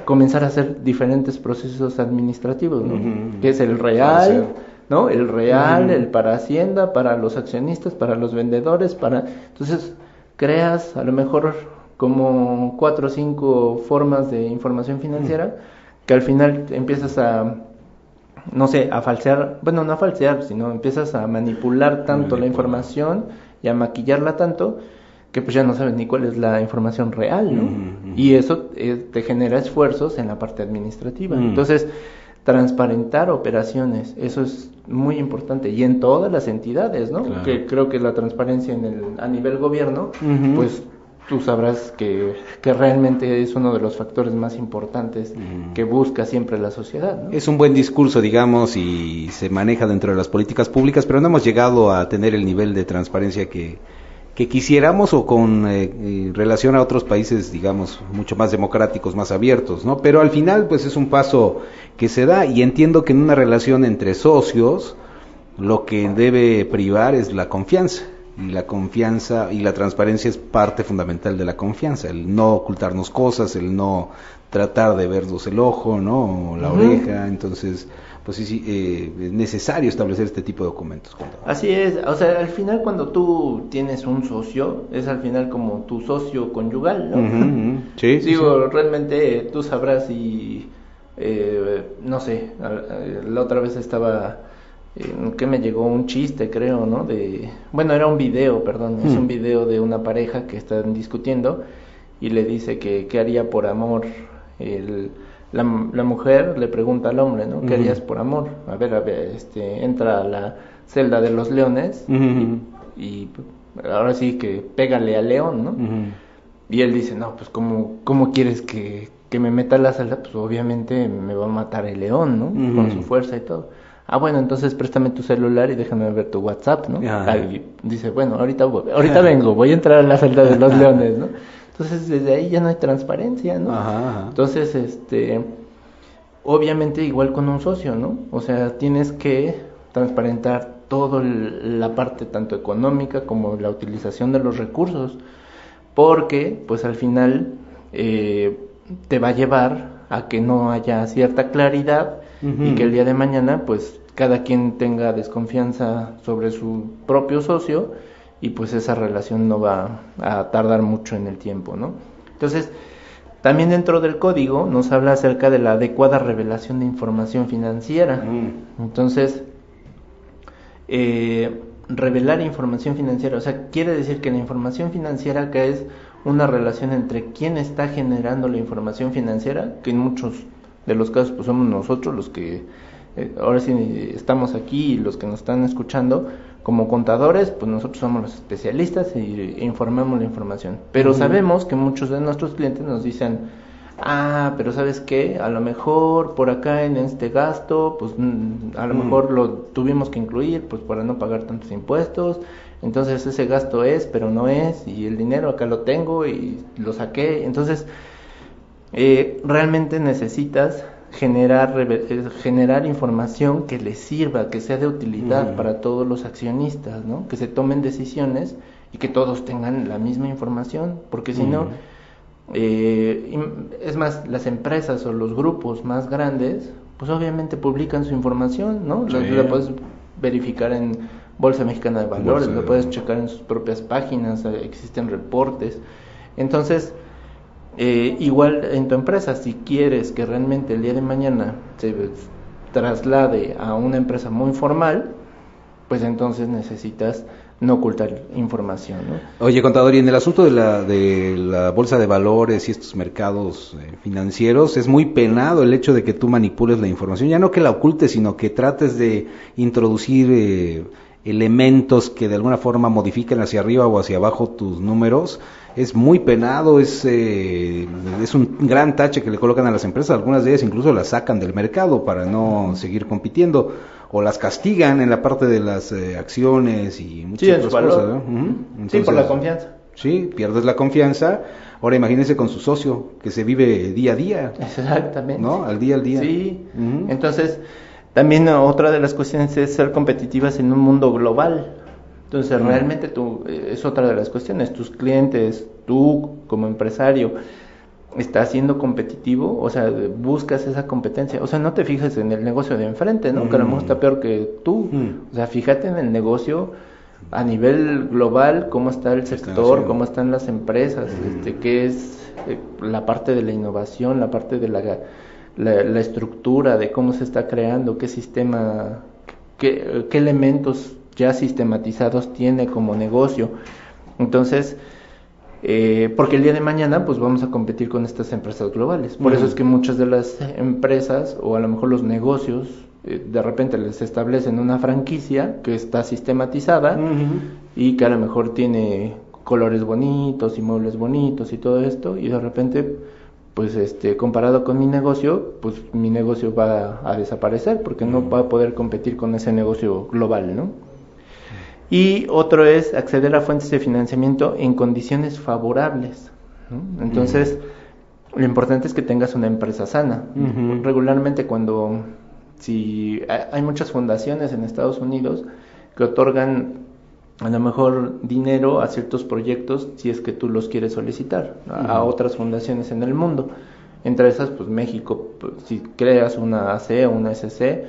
comenzar a hacer diferentes procesos administrativos, ¿no? Que es el real, ¿no? El real, el para Hacienda, para los accionistas, para los vendedores, entonces creas a lo mejor como 4 o 5 formas de información financiera que al final empiezas a, no sé, a falsear, bueno, no a falsear, sino empiezas a manipular tanto la información y a maquillarla tanto que pues ya no sabes ni cuál es la información real, ¿no? Y eso te genera esfuerzos en la parte administrativa. Entonces, transparentar operaciones, eso es muy importante, y en todas las entidades, ¿no? Claro. Que creo que la transparencia a nivel gobierno, pues tú sabrás que realmente es uno de los factores más importantes que busca siempre la sociedad, ¿no? Es un buen discurso, digamos, y se maneja dentro de las políticas públicas, pero no hemos llegado a tener el nivel de transparencia que quisiéramos, o con relación a otros países, digamos, mucho más democráticos, más abiertos, ¿no? Pero al final, pues es un paso que se da, y entiendo que en una relación entre socios, lo que debe privar es la confianza. Y la confianza y la transparencia es parte fundamental de la confianza, el no ocultarnos cosas, el no tratar de vernos el ojo, ¿no? O la oreja. Entonces, pues sí, es necesario establecer este tipo de documentos. Así es, o sea, al final cuando tú tienes un socio, es al final como tu socio conyugal, ¿no? Sí, Digo, sí. realmente tú sabrás y, no sé, la otra vez estaba... que me llegó un chiste, creo, ¿no? Bueno, era un video, perdón, es un video de una pareja que están discutiendo y le dice que qué haría por amor. La mujer le pregunta al hombre, ¿no? ¿Qué harías por amor? A ver, entra a la celda de los leones y ahora sí que pégale al león, ¿no? Y él dice, no, pues ¿cómo quieres que me meta a la celda? Pues obviamente me va a matar el león, ¿no? Con su fuerza y todo. Ah, bueno, entonces préstame tu celular y déjame ver tu WhatsApp, ¿no? Y dice, bueno, ahorita vengo, voy a entrar a la celda de los leones, ¿no? Entonces, desde ahí ya no hay transparencia, ¿no? Entonces, obviamente igual con un socio, ¿no? O sea, tienes que transparentar toda la parte tanto económica como la utilización de los recursos, porque, pues al final, te va a llevar a que no haya cierta claridad y que el día de mañana pues cada quien tenga desconfianza sobre su propio socio y pues esa relación no va a tardar mucho en el tiempo, ¿no? Entonces, también dentro del código nos habla acerca de la adecuada revelación de información financiera. Entonces, revelar información financiera, o sea, quiere decir que la información financiera acá es una relación entre quién está generando la información financiera, que en muchos de los casos pues somos nosotros los que ahora sí estamos aquí y los que nos están escuchando como contadores, pues nosotros somos los especialistas e informamos la información, pero sabemos que muchos de nuestros clientes nos dicen, pero ¿sabes qué? A lo mejor por acá en este gasto, pues a lo mejor lo tuvimos que incluir pues para no pagar tantos impuestos, entonces ese gasto es, pero no es, y el dinero acá lo tengo y lo saqué. Entonces realmente necesitas generar información que les sirva, que sea de utilidad para todos los accionistas, ¿no? Que se tomen decisiones y que todos tengan la misma información, porque si no, es más, las empresas o los grupos más grandes, pues obviamente publican su información, ¿no? La puedes verificar en Bolsa Mexicana de Valores, lo puedes checar en sus propias páginas, existen reportes. Entonces, igual en tu empresa, si quieres que realmente el día de mañana se traslade a una empresa muy formal, pues entonces necesitas no ocultar información, ¿no? Oye, contador, y en el asunto de la bolsa de valores y estos mercados financieros, es muy penado el hecho de que tú manipules la información, ya no que la ocultes, sino que trates de introducir elementos que de alguna forma modifiquen hacia arriba o hacia abajo tus números. Es muy penado, es un gran tache que le colocan a las empresas. Algunas de ellas incluso las sacan del mercado para no seguir compitiendo, o las castigan en la parte de las acciones y muchas otras cosas, ¿no? Entonces, por la confianza. Sí, pierdes la confianza. Ahora imagínense con su socio, que se vive día a día. Exactamente. ¿No? Al día. Sí, entonces también otra de las cuestiones es ser competitivas en un mundo global. Entonces realmente es otra de las cuestiones, tus clientes, tú como empresario, estás siendo competitivo, o sea, buscas esa competencia, o sea, no te fijes en el negocio de enfrente, ¿no? Que a lo mejor está peor que tú, o sea, fíjate en el negocio a nivel global, cómo está el sector, cómo están las empresas, qué es la parte de la innovación, la parte de la estructura, de cómo se está creando, qué sistema, qué elementos ya sistematizados tiene como negocio. Entonces, porque el día de mañana pues vamos a competir con estas empresas globales. Por eso es que muchas de las empresas o a lo mejor los negocios de repente les establecen una franquicia que está sistematizada y que a lo mejor tiene colores bonitos y muebles bonitos y todo esto, y de repente pues comparado con mi negocio, pues mi negocio va a desaparecer porque no va a poder competir con ese negocio global, ¿no? Y otro es acceder a fuentes de financiamiento en condiciones favorables, ¿no? Entonces, lo importante es que tengas una empresa sana. Regularmente si hay muchas fundaciones en Estados Unidos que otorgan a lo mejor dinero a ciertos proyectos si es que tú los quieres solicitar a otras fundaciones en el mundo. Entre esas, pues México, pues, si creas una AC o una SC,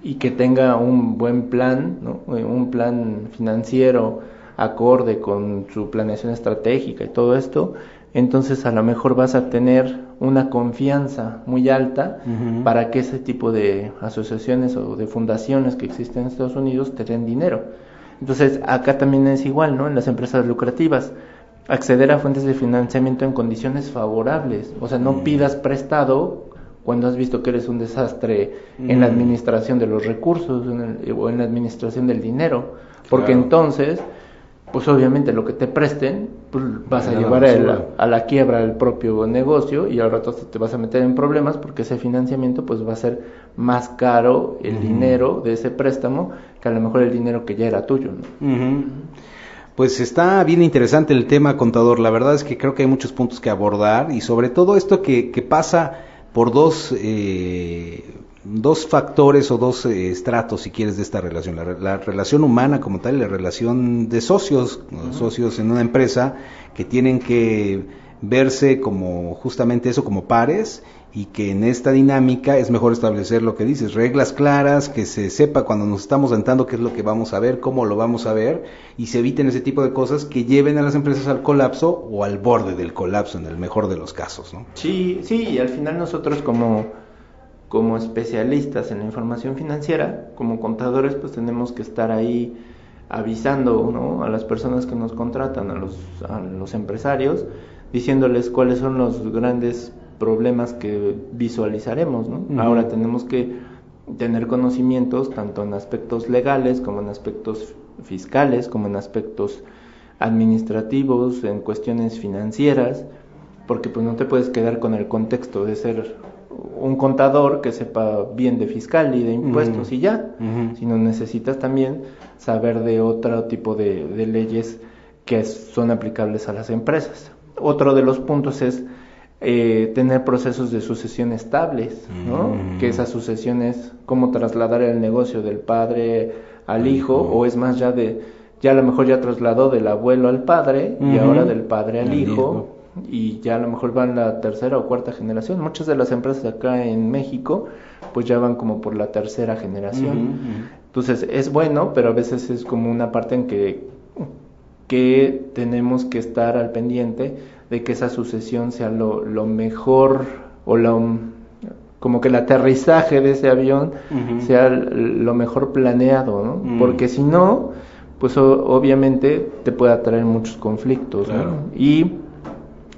y que tenga un buen plan, ¿no? Un plan financiero acorde con su planeación estratégica y todo esto, entonces a lo mejor vas a tener una confianza muy alta para que ese tipo de asociaciones o de fundaciones que existen en Estados Unidos te den dinero. Entonces acá también es igual, ¿no? En las empresas lucrativas, acceder a fuentes de financiamiento en condiciones favorables, o sea, no pidas prestado cuando has visto que eres un desastre en la administración de los recursos o en la administración del dinero, porque entonces, pues obviamente lo que te presten, pues vas a llevar a la quiebra el propio negocio y al rato te vas a meter en problemas porque ese financiamiento pues va a ser más caro el dinero de ese préstamo que a lo mejor el dinero que ya era tuyo, ¿no? Pues está bien interesante el tema, contador. La verdad es que creo que hay muchos puntos que abordar y sobre todo esto que pasa por dos factores o dos estratos, si quieres, de esta relación. La relación humana como tal y la relación de socios en una empresa que tienen que verse como justamente eso, como pares, y que en esta dinámica es mejor establecer lo que dices, reglas claras, que se sepa cuando nos estamos sentando qué es lo que vamos a ver, cómo lo vamos a ver, y se eviten ese tipo de cosas que lleven a las empresas al colapso o al borde del colapso en el mejor de los casos, ¿no? Sí, y al final nosotros como especialistas en la información financiera, como contadores, pues tenemos que estar ahí avisando, ¿no?, a las personas que nos contratan, a los empresarios, diciéndoles cuáles son los grandes problemas que visualizaremos, ¿no? Ahora tenemos que tener conocimientos tanto en aspectos legales como en aspectos fiscales, como en aspectos administrativos, en cuestiones financieras, porque pues no te puedes quedar con el contexto de ser un contador que sepa bien de fiscal y de impuestos y ya, sino necesitas también saber de otro tipo de leyes que son aplicables a las empresas. Otro de los puntos es tener procesos de sucesión estables, ¿no? Que esa sucesión es cómo trasladar el negocio del padre al hijo, o es más ya a lo mejor ya trasladó del abuelo al padre y ahora del padre al hijo, y ya a lo mejor van la tercera o cuarta generación. Muchas de las empresas acá en México pues ya van como por la tercera generación. Entonces es bueno, pero a veces es como una parte en que tenemos que estar al pendiente de que esa sucesión sea lo mejor, o como que el aterrizaje de ese avión sea lo mejor planeado, ¿no? Porque si no, pues obviamente te puede atraer muchos conflictos, ¿no? Y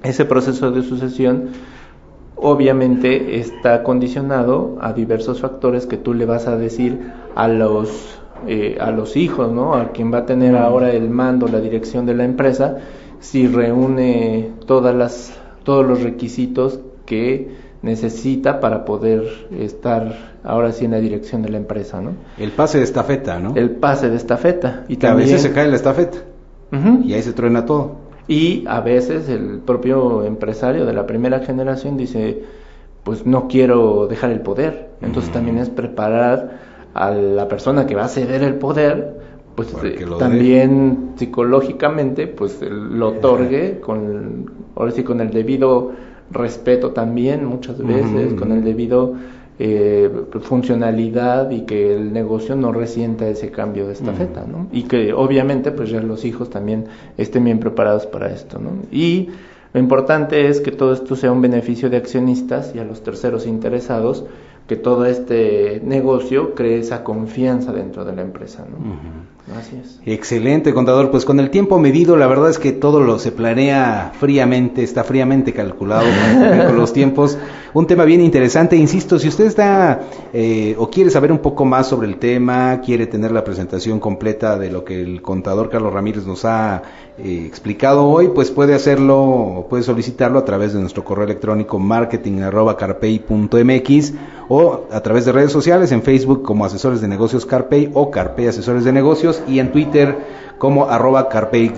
ese proceso de sucesión obviamente está condicionado a diversos factores que tú le vas a decir a los hijos, ¿no? A quien va a tener ahora el mando, la dirección de la empresa, si reúne todos los requisitos que necesita para poder estar ahora sí en la dirección de la empresa, ¿no? El pase de estafeta, ¿no? El pase de estafeta. Y que también, a veces se cae la estafeta y ahí se truena todo. Y a veces el propio empresario de la primera generación dice, pues no quiero dejar el poder. Entonces también es preparar a la persona que va a ceder el poder, pues también psicológicamente pues lo otorgue ahora sí con el debido respeto también, muchas veces con el debido funcionalidad, y que el negocio no resienta ese cambio de estafeta, ¿no? Y que obviamente pues ya los hijos también estén bien preparados para esto, ¿no? Y lo importante es que todo esto sea un beneficio de accionistas y a los terceros interesados, que todo este negocio cree esa confianza dentro de la empresa, ¿no? Así es. Excelente, contador. Pues con el tiempo medido, la verdad es que todo lo se planea fríamente, está fríamente calculado con los tiempos. Un tema bien interesante. Insisto, si usted está o quiere saber un poco más sobre el tema, quiere tener la presentación completa de lo que el contador Carlos Ramírez nos ha explicado hoy, pues puede hacerlo, puede solicitarlo a través de nuestro correo electrónico marketing@carpey.mx o a través de redes sociales, en Facebook como Asesores de Negocios Carpey o Carpey Asesores de Negocios, y en Twitter como @Carpey_.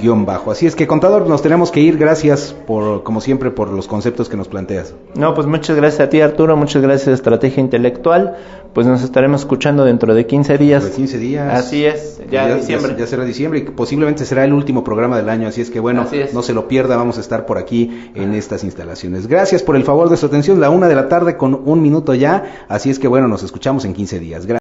Así es que, contador, nos tenemos que ir. Gracias como siempre, por los conceptos que nos planteas. No, pues muchas gracias a ti, Arturo, muchas gracias a Estrategia Intelectual. Pues nos estaremos escuchando dentro de 15 días. Dentro de 15 días. Así es, ya diciembre. Ya será diciembre y posiblemente será el último programa del año, así es que bueno, no se lo pierda, vamos a estar por aquí en estas instalaciones. Gracias por el favor de su atención, 1:00 p.m. con 1 minuto ya, así es que bueno, nos escuchamos en 15 días. Gracias.